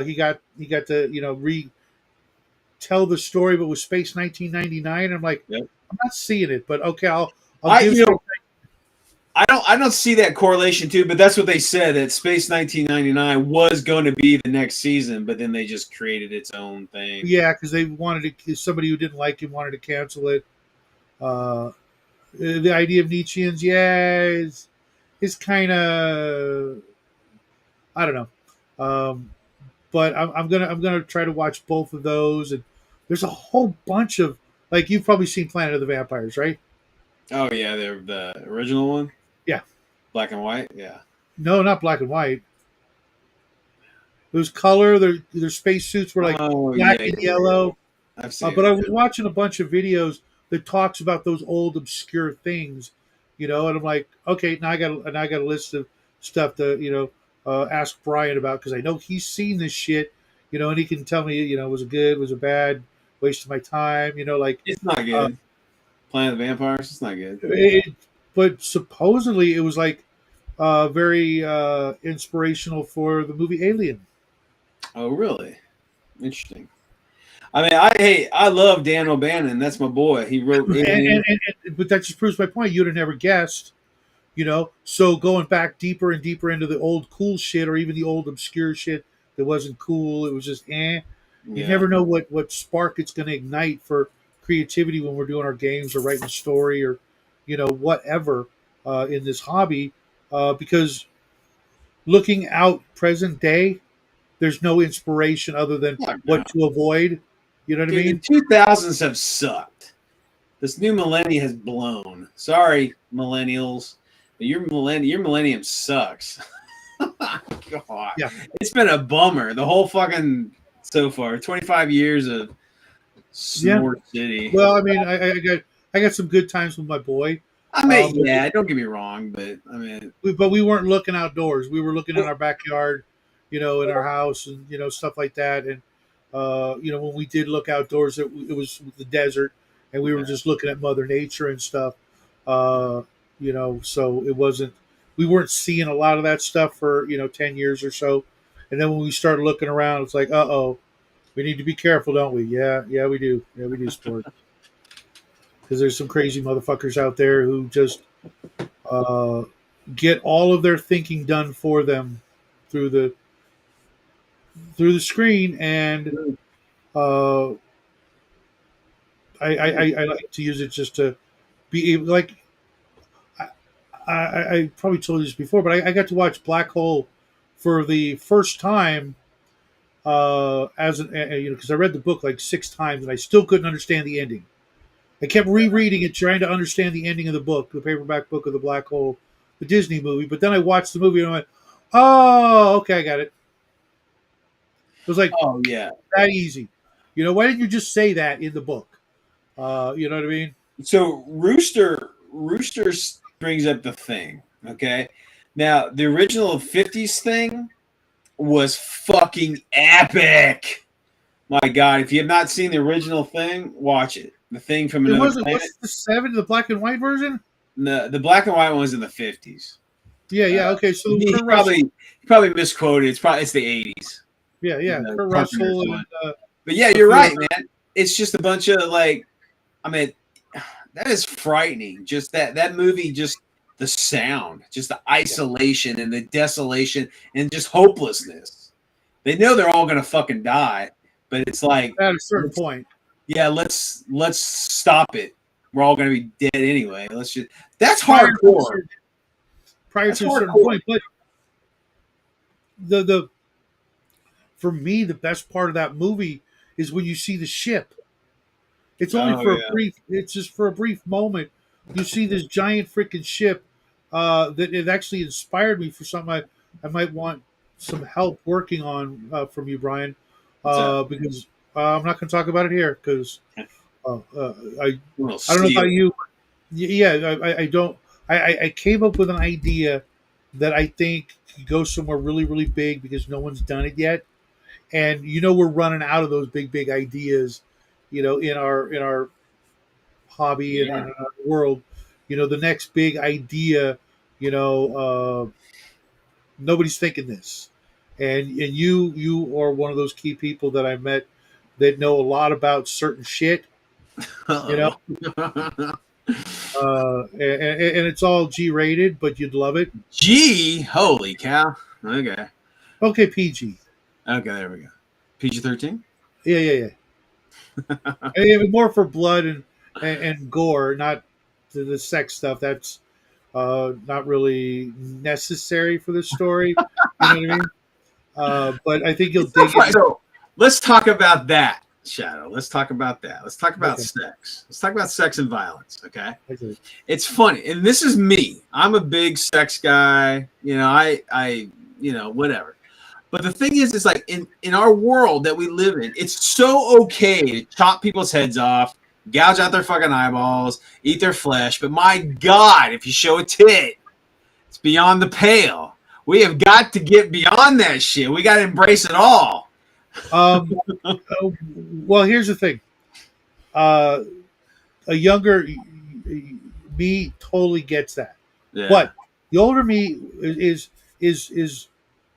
he got to retell the story, but with Space 1999. I'm like, Yep. I'm not seeing it, but okay, I'll I give you some. know I don't see that correlation too, but that's what they said that Space 1999 was going to be the next season, but then they just created its own thing. Yeah, because they wanted to. Somebody who didn't like him wanted to cancel it. Uh, the idea of Nietzscheans, yeah, is kind of, I don't know. But I'm gonna try to watch both of those, and there's a whole bunch of, like, you've probably seen Planet of the Vampires, right? Oh yeah, they're the original one, Yeah. black and white. Yeah. No, not black and white. There's color. Their spacesuits were like Oh yeah, black yeah, and yeah. yellow. I've seen But I it. was watching a bunch of videos that talks about those old obscure things, and I'm like, okay, now I got a list of stuff to ask Brian about because I know he's seen this shit, and he can tell me, was it good, was it bad, waste of my time, like. It's not Uh, good. Planet of the Vampires. It's not good. it, but supposedly it was like very inspirational for the movie Alien. Oh really? Interesting. I mean, I love Dan O'Bannon. That's my boy. He wrote and, Alien. but that just proves my point. You'd have never guessed, So going back deeper and deeper into the old cool shit, or even the old obscure shit that wasn't cool, it was just eh. You Yeah. never know what spark it's going to ignite for creativity when we're doing our games or writing a story or whatever in this hobby. Because looking out present day, there's no inspiration other than Oh, no. what to avoid. You know what I Dude, the mean? 2000s have sucked. This new millennium has blown. Sorry, millennials, but your millennium sucks. God, Yeah. it's been a bummer. The whole fucking so far 25 years of Yeah. Snort City. Well, I mean, I got some good times with my boy. I mean, yeah, don't get me wrong, but I mean, But we weren't looking outdoors. We were looking in our backyard, in our house, and stuff like that. And when we did look outdoors, it was the desert, and we were just looking at Mother Nature and stuff. Uh, so it wasn't. We weren't seeing a lot of that stuff for 10 years or so, and then when we started looking around, it's like, oh, we need to be careful, don't we? Yeah, we do. Yeah, we do, sport. Because there's some crazy motherfuckers out there who just uh, get all of their thinking done for them through the screen, and uh, I like to use it just to be able, like, I probably told you this before, but I got to watch Black Hole for the first time as an because I read the book like 6 times and I still couldn't understand the ending. I kept rereading it, trying to understand the ending of the book, the paperback book of the Black Hole, the Disney movie. But then I watched the movie and I went, "Oh, okay, I got it." It was like oh yeah. that easy. Why didn't you just say that in the book? You know what I mean? So Rooster brings up the thing. Okay, now the original '50s thing was fucking epic. My God, if you have not seen the original thing, watch it. The thing from It another wasn't. planet. What's the black and white version? The black and white one was in the '50s. Yeah. Okay, so He Kurt Russell. probably misquoted. It's the '80s. Yeah. The Kurt Carpenter's Russell one. and But yeah, you're right, man. It's just a bunch of like, I mean, that is frightening. Just that movie, just the sound, just the isolation and the desolation and just hopelessness. They know they're all gonna fucking die, but it's like at a certain point. yeah, let's stop it. We're all gonna be dead anyway. Let's just that's Prior to a hardcore. certain, prior That's to a certain hardcore. point, but the for me the best part of that movie is when you see the ship. It's only Oh for yeah. a brief. It's just for a brief moment. You see this giant freaking ship that it actually inspired me for something I might want some help working on from you, Brian, What's that? because I'm not going to talk about it here because uh, uh, I Little I don't know about steel. you. Yeah, I don't. I came up with an idea that I think could go somewhere really really big because no one's done it yet, and we're running out of those big ideas, in our hobby and in Yeah. our world. The next big idea, nobody's thinking this, and you are one of those key people that I met that know a lot about certain shit. You know, Uh-oh. and it's all G rated, but you'd love it. Gee, holy cow. Okay. Okay, PG. Okay, there we go. PG-13? Yeah. More for blood and gore, not the sex stuff. That's not really necessary for the story. You know what I mean? But I think you'll It's so dig it. so let's talk about that, Shadow. Let's talk about that. Let's talk about Okay. sex. Let's talk about sex and violence, okay? Okay. It's funny. And this is me. I'm a big sex guy. I whatever. But the thing is, it's like in our world that we live in, it's so okay to chop people's heads off, gouge out their fucking eyeballs, eat their flesh. But my God, if you show a tit, it's beyond the pale. We have got to get beyond that shit. We got to embrace it all. Um, well, here's the thing. Uh, a younger me totally gets that, Yeah. but the older me is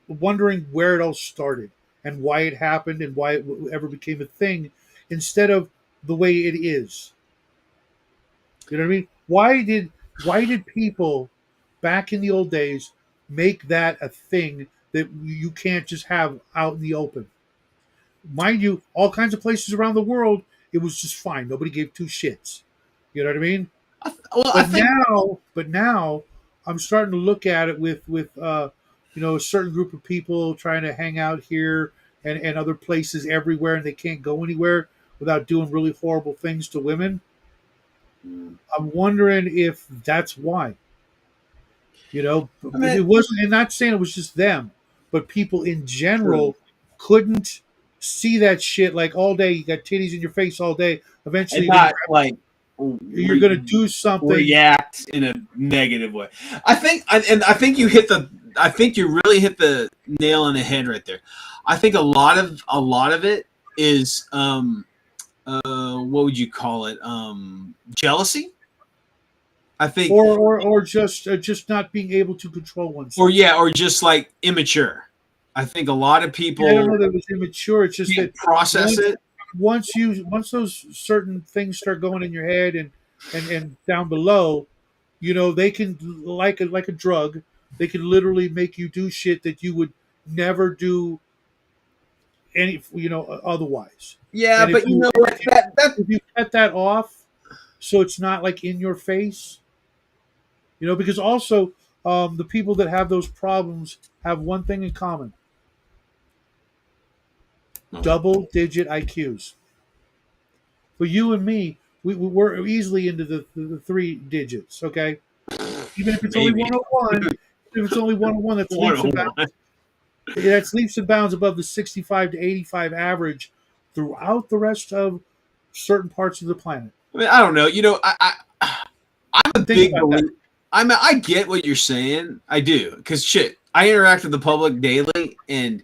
wondering where it all started and why it happened and why it ever became a thing, instead of the way it is. You know what I mean? Why did people back in the old days make that a thing that you can't just have out in the open? Mind you, all kinds of places around the world, it was just fine. Nobody gave two shits. You know what I mean? I But think now, I'm starting to look at it with a certain group of people trying to hang out here and other places everywhere, and they can't go anywhere without doing really horrible things to women. I'm wondering if that's why. I It mean, wasn't, and not saying it was just them, but people in general couldn't see that shit like all day. You got titties in your face all day. and Eventually, they not grab, like You're going to do something. react in a negative way. I think you really hit the nail on the head right there. I think a lot of it is what would you call it? Jealousy. I think, or just not being able to control oneself. or just like immature. I think a lot of people I don't know that it was immature. It's just can't that process it. once those certain things start going in your head and down below, they can, like a drug, they can literally make you do shit that you would never do otherwise. Yeah, And but you know what? if you cut that off, so it's not like in your face, because also the people that have those problems have one thing in common: double digit IQs. But you and me, we're easily into the three digits. Okay, even if it's only maybe 101, if it's only 101, that's leaps and bounds. 101. That's leaps and bounds above the 65 to 85 average throughout the rest of certain parts of the planet. I mean, I don't know. I'm a big believer. I get what you're saying. I do, because shit, I interact with the public daily, and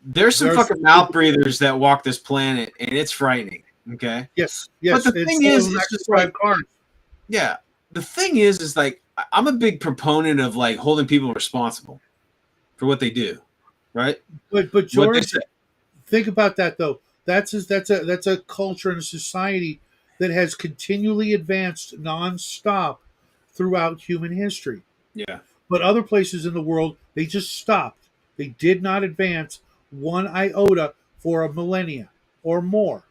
there's some fucking mouth breathers that walk this planet, and it's frightening. Okay. Yes. But the thing is, it's just like cars. Yeah. The thing is like I'm a big proponent of like holding people responsible for what they do, right? But George, think about that though. That's a culture and a society that has continually advanced nonstop throughout human history. Yeah. But other places in the world, they just stopped. They did not advance one iota for a millennia or more.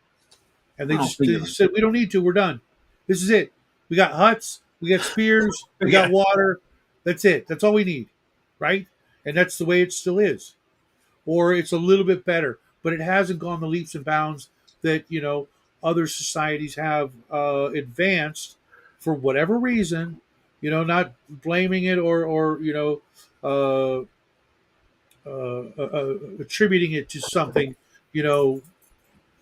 And they said, we don't need to. We're done. This is it. We got huts. We got spears. We got water. That's it. That's all we need. Right? And that's the way it still is. Or it's a little bit better. But it hasn't gone the leaps and bounds that, other societies have advanced for whatever reason. Not blaming it or attributing it to something,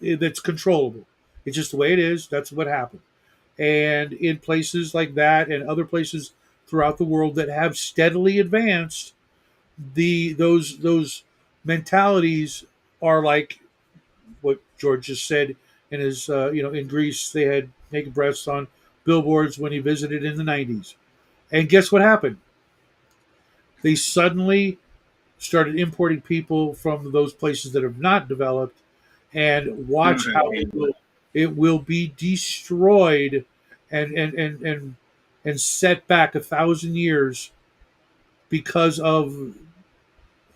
that's controllable. It's just the way it is. That's what happened. And in places like that and other places throughout the world that have steadily advanced, those mentalities are like what George just said in his, in Greece, they had naked breasts on billboards when he visited in the 90s. And guess what happened? They suddenly started importing people from those places that have not developed, and watch how it will be destroyed and set back 1,000 years because of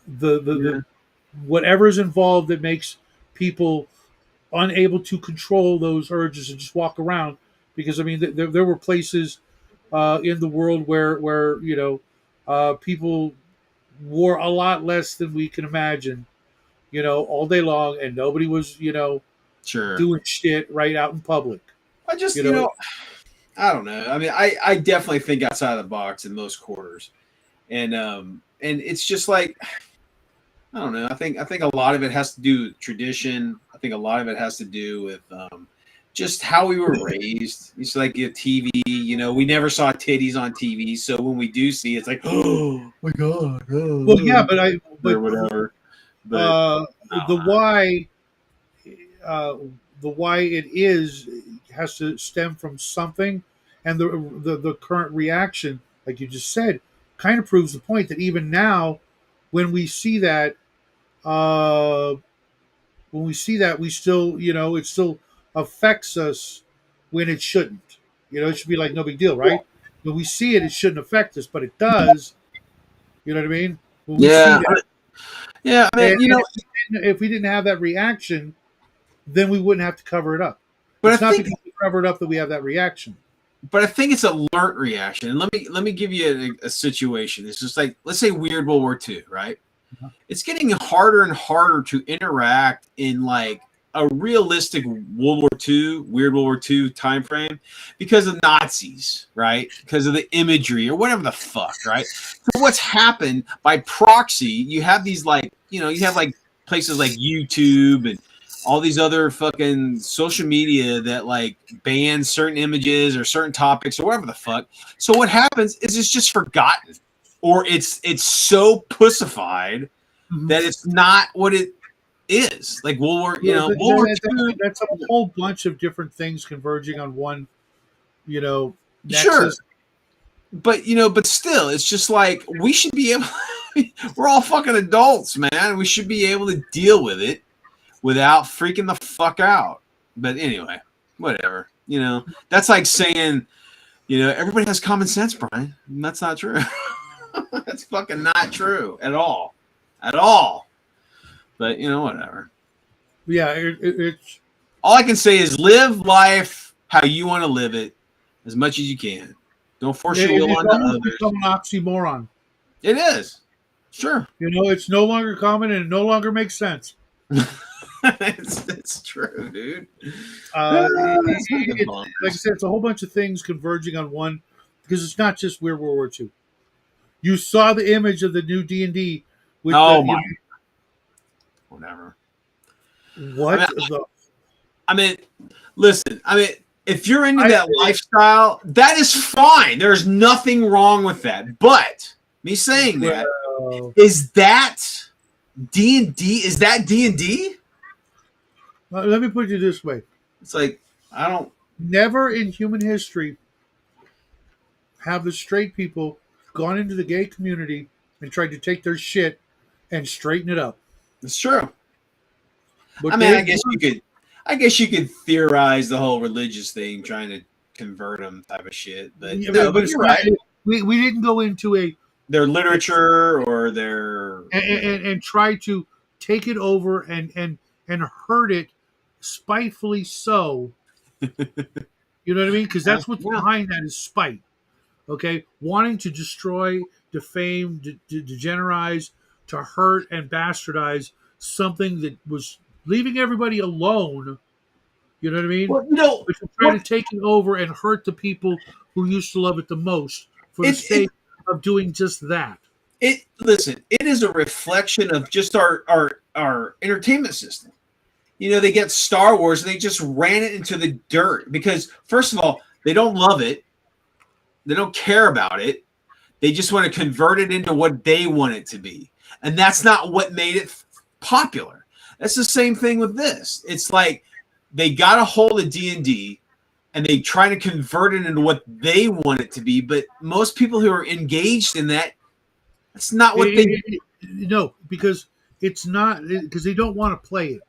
the whatever's involved that makes people unable to control those urges and just walk around. Because I mean, there were places in the world where people wore a lot less than we can imagine, all day long, and nobody was, doing shit right out in public. I just, I don't know. I mean, I definitely think outside of the box in most quarters, and it's just like, I don't know. I think a lot of it has to do with tradition. I think a lot of it has to do with just how we were raised. It's like a TV. We never saw titties on TV, so when we do see, it's like, oh my god. Oh, well, yeah, but or whatever. But the why it is has to stem from something, and the current reaction, like you just said, kind of proves the point that even now, when we see that, we still, it still affects us when it shouldn't. It should be like no big deal, right? When we see it, it shouldn't affect us, but it does. You know what I mean? When we see that, yeah. I mean, if we didn't have that reaction, then we wouldn't have to cover it up. But it's not because we cover it up that we have that reaction. But I think it's a learned reaction. And let me give you a situation. It's just like, let's say Weird World War II, right? Uh-huh. It's getting harder and harder to interact in like a realistic Weird World War II time frame because of Nazis, right? Because of the imagery or whatever the fuck, right? So what's happened by proxy, you have these like, you have like places like YouTube and all these other fucking social media that like ban certain images or certain topics or whatever the fuck. So what happens is it's just forgotten, or it's so pussified that it's not what it is. Like World War, Yeah, World War II. that's a whole bunch of different things converging on one, Sure, nexus. but still, it's just like we should be able. We're all fucking adults, man. We should be able to deal with it without freaking the fuck out. But anyway, whatever. That's like saying, everybody has common sense, Brian. And that's not true. That's fucking not true at all. At all. But, whatever. Yeah, it's All I can say is live life how you want to live it as much as you can. Don't force your will it's onto almost others. become an oxymoron. It is. Sure. It's no longer common and it no longer makes sense. it's true, dude. Like I said, it's a whole bunch of things converging on one, because it's not just World War II. You saw the image of the new D&D with whatever. What I mean, listen. If you're into that lifestyle, that is fine. There's nothing wrong with that. But me saying that, is that D&D? Is that D&D? Let me put it this way. It's like, I don't. Never in human history have the straight people gone into the gay community and tried to take their shit and straighten it up. It's true. But I guess you could theorize the whole religious thing, trying to convert them type of shit. But but you're right. We didn't go into their literature or their and try to take it over and hurt it spitefully so. You know what I mean? Because that's what's behind that is spite. Okay, wanting to destroy, defame, degenerize, to hurt and bastardize something that was leaving everybody alone. You know what I mean? Well, but to try to take it over and hurt the people who used to love it the most for the sake of doing just that. Listen, it is a reflection of just our entertainment system. They get Star Wars and they just ran it into the dirt because, first of all, they don't love it. They don't care about it. They just want to convert it into what they want it to be. And that's not what made it popular. That's the same thing with this. It's like they got a hold of D&D and they try to convert it into what they want it to be. But most people who are engaged in that, that's not what they do. No, because it's not, because they don't want to play it.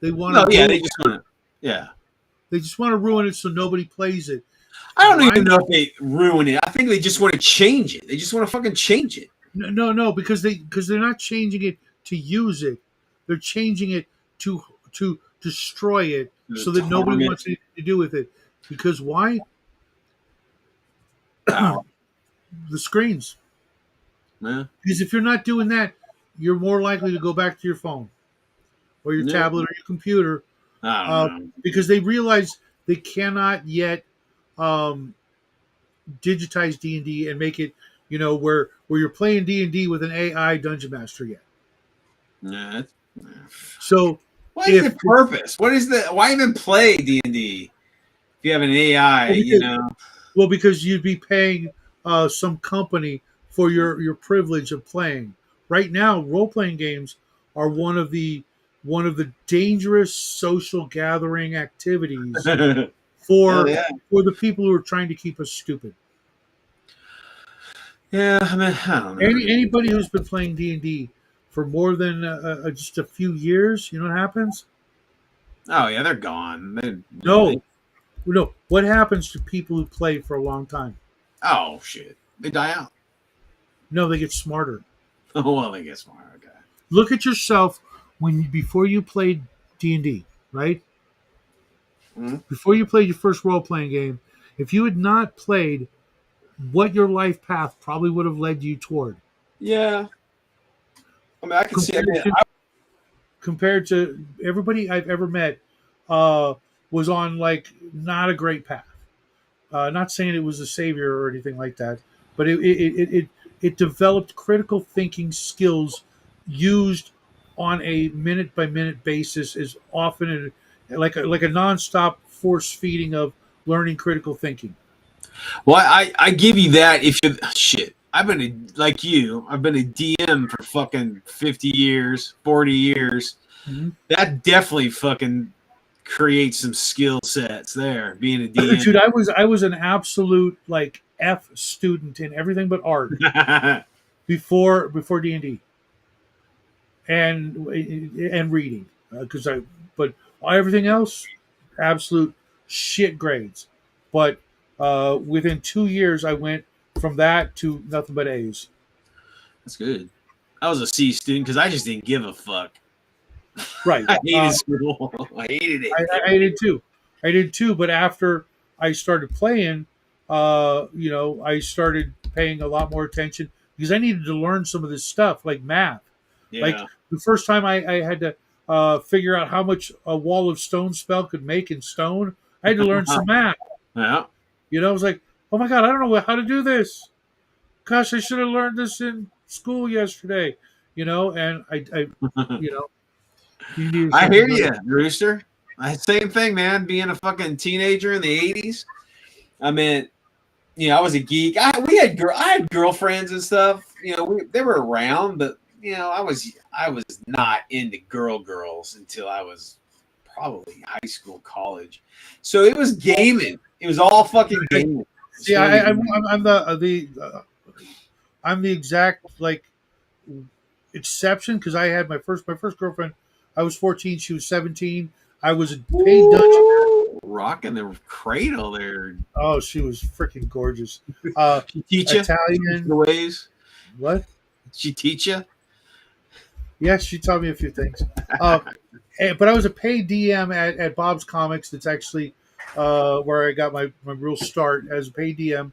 They want to. Yeah, they just want to. Yeah. They just want to ruin it so nobody plays it. I don't even know if they ruin it. I think they just want to change it. They just want to fucking change it. No, because they're not changing it to use it. They're changing it to destroy it so that nobody wants anything to do with it. Because why? The screens. Yeah. Because if you're not doing that, you're more likely to go back to your phone or your tablet or your computer. Because they realize they cannot yet digitize D&D and make it, where you're playing D&D with an AI dungeon master yet. Yeah. So what is the purpose? Why even play D&D if you have an AI? Well, because you'd be paying some company for your privilege of playing. Right now, role-playing games are one of the dangerous social gathering activities for the people who are trying to keep us stupid. Yeah, I don't know. Anybody who's been playing D&D for more than just a few years, you know what happens? Oh yeah, they're gone. No. What happens to people who play for a long time? Oh shit, they die out. No, they get smarter. Oh well, they get smarter. Okay. Look at yourself before you played D&D, right? Mm-hmm. Before you played your first role-playing game, if you had not played, what your life path probably would have led you toward. Yeah. I can see. Compared to everybody I've ever met, was on not a great path. Not saying it was a savior or anything like that, but it developed critical thinking skills used on a minute by minute basis is often like a nonstop force feeding of learning critical thinking. Well, I give you that if you shit. Like you. I've been a DM for fucking 50 years, 40 years. Mm-hmm. That definitely fucking creates some skill sets there. Being a DM. Dude, I was an absolute like F student in everything but art before D&D and reading because I but everything else absolute shit grades. But within 2 years, I went from that to nothing but A's. That's good. I was a C student because I just didn't give a fuck. Right. I hated school. I hated it. I did too. I did too. But after I started playing, I started paying a lot more attention because I needed to learn some of this stuff, like math. Like Yeah. the first time I had to figure out how much a wall of stone spell could make in stone, I had to learn some math. Yeah. I was like, oh my god, I don't know how to do this. Gosh, I should have learned this in school yesterday. And you know, you need I hear something. you, Rooster. Same thing, man. Being a fucking teenager in the 80s. I mean, I was a geek. I had girlfriends and stuff. They were around, but I was not into girls until I was probably high school, college. So it was gaming. It was all fucking gaming. See, I'm the exact like exception because I had my first girlfriend. I was 14. She was 17. I was a paid dungeon. Rocking the cradle there. Oh, she was freaking gorgeous. She teach you Italian the ways. What? She teach you? Yes, she taught me a few things. But I was a paid DM at Bob's Comics. That's actually where I got my real start as a paid DM.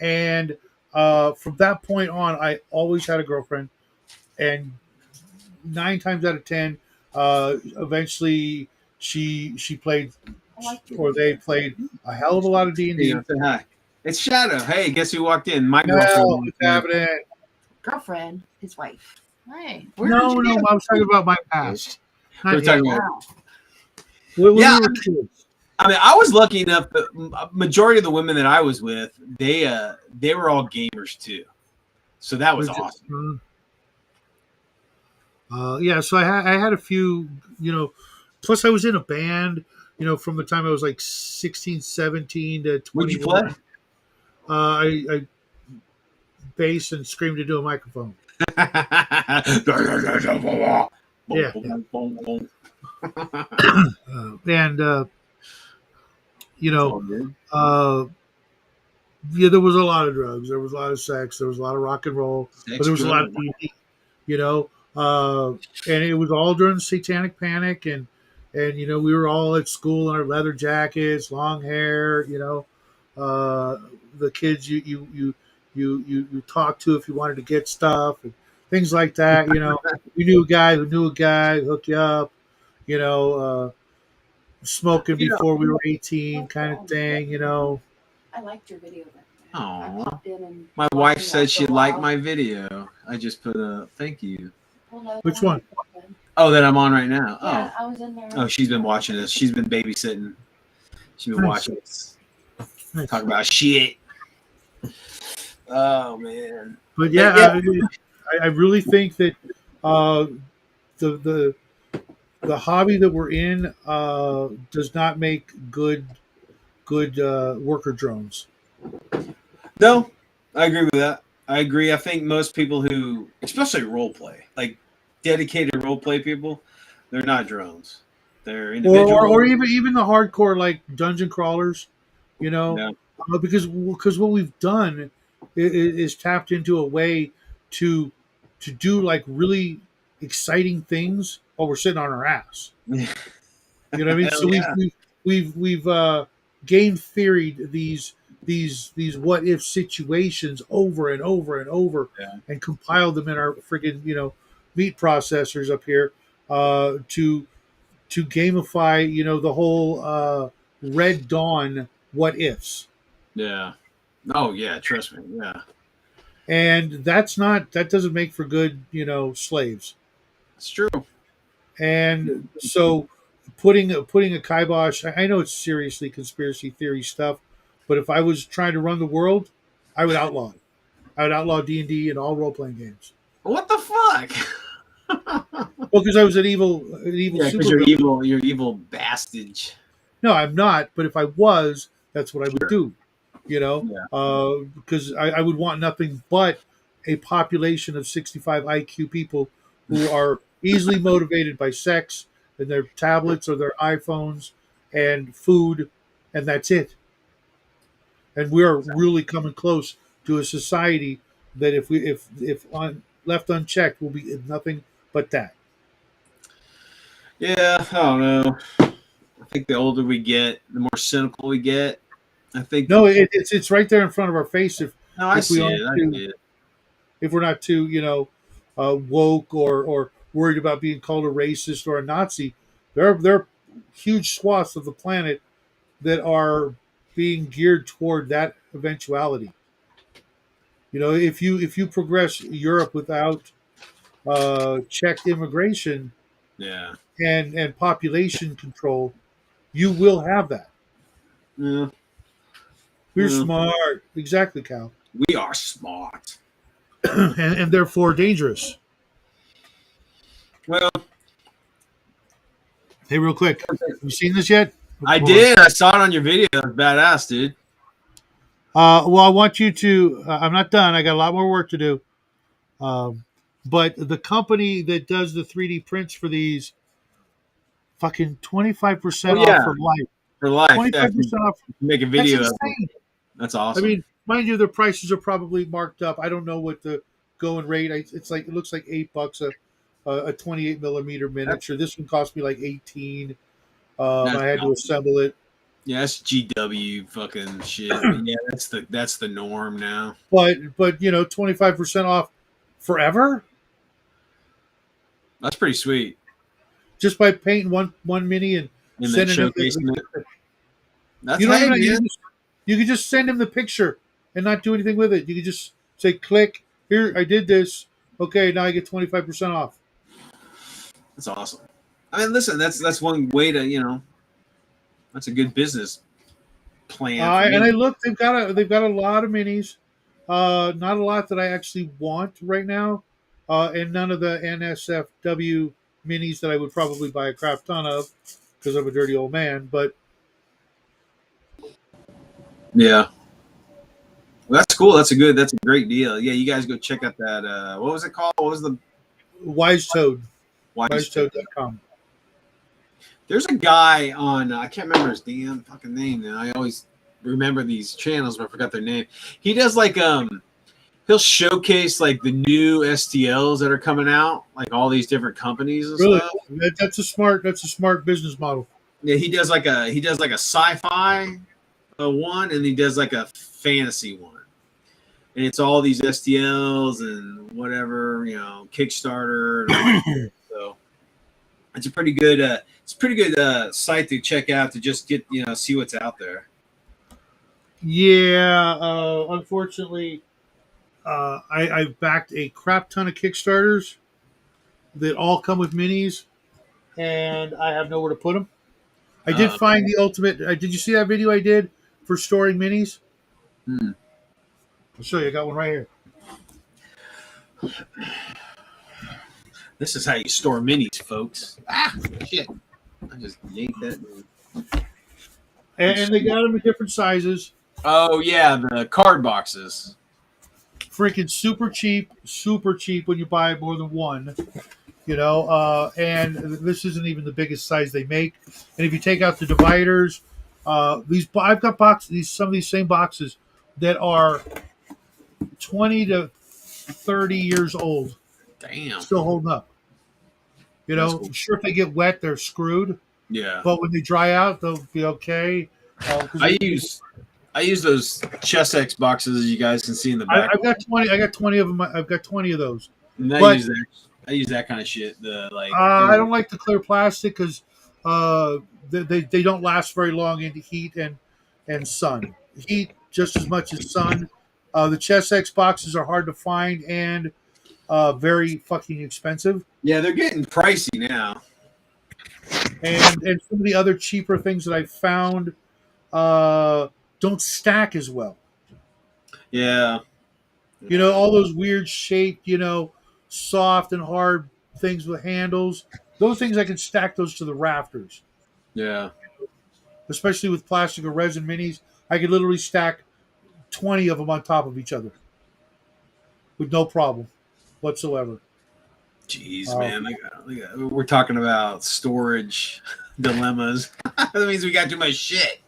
And from that point on, I always had a girlfriend. And 9 times out of 10, eventually she played, or they played a hell of a lot of D&D. Say hi. It's Shadow. Hey, guess who walked in? My No, girlfriend. what's happening? Girlfriend, his wife. Hey, No, I was talking about my past. We're talking about. wow. When Yeah, we were kids. I mean, I was lucky enough that majority of the women that I was with, they were all gamers too, so that was awesome. Yeah, so I had a few, plus I was in a band, from the time I was like 16, 17 to 21. What'd you play? I bass and screamed into a microphone. Yeah. There was a lot of drugs, there was a lot of sex, there was a lot of rock and roll, but there was a lot of TV, and it was all during the Satanic Panic, and we were all at school in our leather jackets, long hair, the kids you talked to if you wanted to get stuff and things like that. You knew a guy who knew a guy who hooked you up. Smoking before we were 18, kind of thing. I liked your video. Oh, my wife said she liked my video. I just put a thank you. Which one? Oh, that I'm on right now. Yeah, I was in there. Oh, she's been watching this. She's been babysitting. She's been watching this. Talk about shit. Oh man. But yeah, I really think that the hobby that we're in does not make good worker drones. No, I agree with that. I agree. I think most people who, especially role play, like dedicated role play people, they're not drones. They're individual. Or even the hardcore like dungeon crawlers, because what we've done is tapped into a way to do like really exciting things while we're sitting on our ass. You know what I mean? So we've game theoried these what if situations over and over and over, and compiled them in our friggin' meat processors up here to gamify the whole Red Dawn what ifs. Yeah. Oh yeah, trust me. Yeah. And that doesn't make for good slaves. It's true. And so putting a kibosh, I know it's seriously conspiracy theory stuff, but if I was trying to run the world, I would outlaw it. I would outlaw D&D and all role playing games. What the fuck? Well, because I was an evil Yeah, because supervillain. you're evil bastard. No, I'm not. But if I was, that's what I would Sure. do. You know, Yeah. because I would want nothing but a population of 65 IQ people who are easily motivated by sex and their tablets or their iPhones and food, and that's it. And we are really coming close to a society that left unchecked will be nothing but that. Yeah, I don't know. I think the older we get, the more cynical we get. I think. No, it's right there in front of our face. No, I If we see aren't it. I too see it. if we're not too woke or worried about being called a racist or a Nazi, there are huge swaths of the planet that are being geared toward that eventuality. You know, if you progress Europe without checked immigration Yeah. and population control, you will have that. Yeah. We're Yeah. smart, exactly, Cal, We are smart. and therefore dangerous. Well, Hey, real quick, have you seen this yet? I Hold on. did. I saw it on your video. It was badass, dude. Well, I want you to. I'm not done. I got a lot more work to do. Um, but the company that does the 3D prints for these, fucking 25% Oh off yeah, for life. for life. Yeah, 25% off. make a That's video of it. insane. That's I awesome. mean, mind you, their prices are probably marked up. I don't know what the going rate. It's like it looks like $8 a 28 millimeter miniature. This one cost me like 18. That's I had to assemble it. Yeah, that's GW fucking shit. But yeah, that's the norm now. But 25% off forever That's pretty sweet. just by painting one mini and And then sending him showcasing it. That's you don't hey, even man. you can just send him the picture and not do anything with it. You can just say click here. I did this. Okay, now I get 25% off. That's awesome. I mean, listen, that's one way to that's a good business plan. And I look, they've got a lot of minis. Not a lot that I actually want right now, and none of the NSFW minis that I would probably buy a crap ton of because I'm a dirty old man. But yeah. Well, that's cool. That's a great deal. Yeah, you guys go check out that. What was it called? What was the Wisetoad, Wise wisetoad.com. There's a guy on I can't remember his damn fucking name now. I always remember these channels, but I forgot their name. He does like he'll showcase like the new STLs that are coming out, like all these different companies and Really, stuff. that's a smart business model. Yeah, he does like a sci-fi one, and he does like a fantasy one, and it's all these STLs and whatever Kickstarter. And so it's a pretty good site to check out to just get see what's out there. Yeah, unfortunately, I've backed a crap ton of Kickstarters that all come with minis, and I have nowhere to put them. I did find the ultimate. Did you see that video I did for storing minis? I'll show you. I got one right here. This is how you store minis, folks. Ah, shit! I just yanked that. And they got them in different sizes. Oh yeah, the card boxes. Freaking super cheap when you buy more than one. And this isn't even the biggest size they make. And if you take out the dividers, I've got some of these same boxes that are 20 to 30 years old. Damn. Still holding up. Cool. Sure, if they get wet, they're screwed. Yeah. But when they dry out, they'll be okay. I use those Chess X boxes, as you guys can see in the back. I've got 20. I got 20 of them. I've got 20 of those. And I use that kind of shit. I don't like the clear plastic because they don't last very long in the heat and sun. Heat just as much as sun. The Chess X boxes are hard to find and very fucking expensive. Yeah, they're getting pricey now. and some of the other cheaper things that I found don't stack as well. Yeah. You know, all those weird shaped, soft and hard things with handles. Those things I can stack those to the rafters, Yeah. especially with plastic or resin minis. I could literally stack 20 of them on top of each other with no problem whatsoever. Jeez, Uh, man. We're talking about storage dilemmas. That means we got too much shit.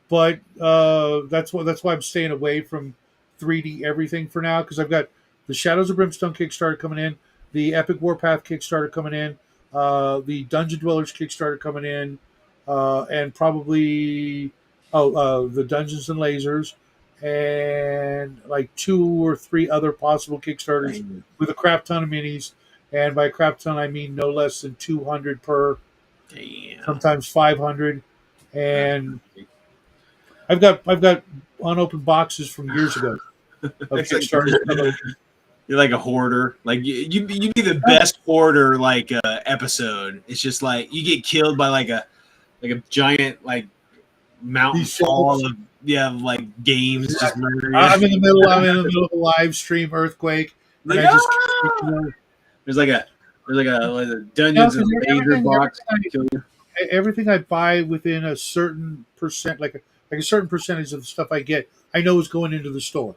but that's why I'm staying away from 3D everything for now, because I've got the Shadows of Brimstone Kickstarter coming in, the Epic Warpath Kickstarter coming in, the Dungeon Dwellers Kickstarter coming in, and probably the Dungeons and Lasers, and like 2 or 3 other possible Kickstarters with a crap ton of minis. And by crap ton, I mean no less than 200 per, Damn. sometimes 500. And I've got unopened boxes from years ago of Kickstarters unopened. You're like a hoarder. Like you be the best hoarder. Like episode. It's just like you get killed by like a giant like mountain These fall shells. of like games just murdering you. I'm in the middle of a live stream earthquake, and Like, I just there's like a Dungeons and Laser box. everything I buy within a certain percent, like a certain percentage of the stuff I get, I know is going into the store.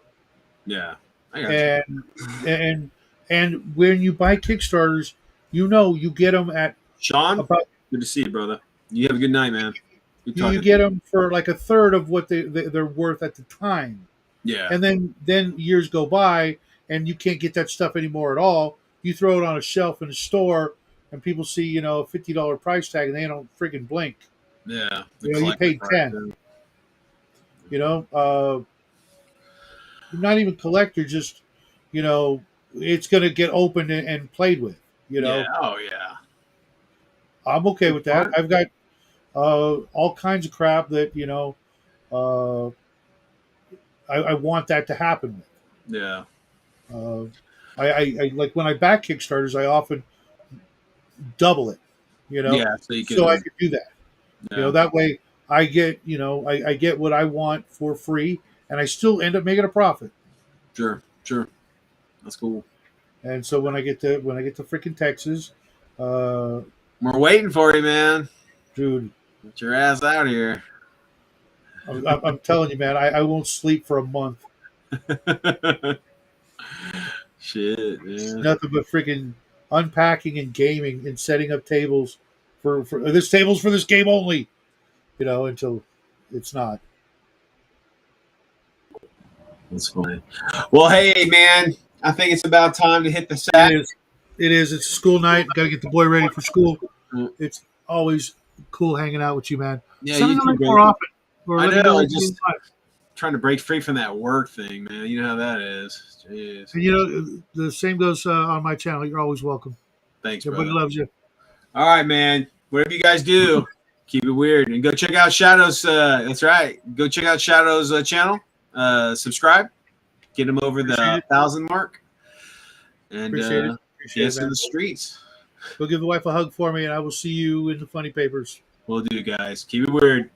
Yeah, I got you. And when you buy Kickstarters, you get them at Sean, about, good to see you, brother. You have a good night, man. Good you talking. get them for like a third of what they're worth at the time. Yeah, And then years go by, and you can't get that stuff anymore at all. You throw it on a shelf in a store, and people see a $50 price tag, and they don't freaking blink. yeah. You paid 10. You're not even collector, just it's going to get opened and played with. Yeah. Oh yeah. I'm okay with that. I've got all kinds of crap that uh, I want that to happen with. Yeah. I like when I back Kickstarters, I often double it, Yeah. So you can. so I could do that. Yeah. That way I get, I get what I want for free, and I still end up making a profit. Sure. That's cool. And so when I get to freaking Texas, We're waiting for you, man. dude, Get your ass out here. I'm telling you, man, I won't sleep for a month. Shit, man. Nothing but freaking unpacking and gaming and setting up tables for this tables for this game only, until it's not. That's funny. Well, hey, man, I think it's about time to hit the sack. It is. It's a school night. Got to get the boy ready for school. It's always cool hanging out with you, man. Yeah, Send you me the link too, more brother. often. Or I let me know. know I just trying to break free from that work thing, man. You know how that is. Jeez. And the same goes on my channel. You're always welcome. Thanks, Everybody brother. loves you. All right, man. Whatever you guys do, keep it weird and go check out Shadow's. That's right. Go check out Shadow's channel. Subscribe. Get him over the 1,000 mark. And Appreciate it. get us in the streets. Go give the wife a hug for me, and I will see you in the funny papers. We'll do, guys. Keep it weird.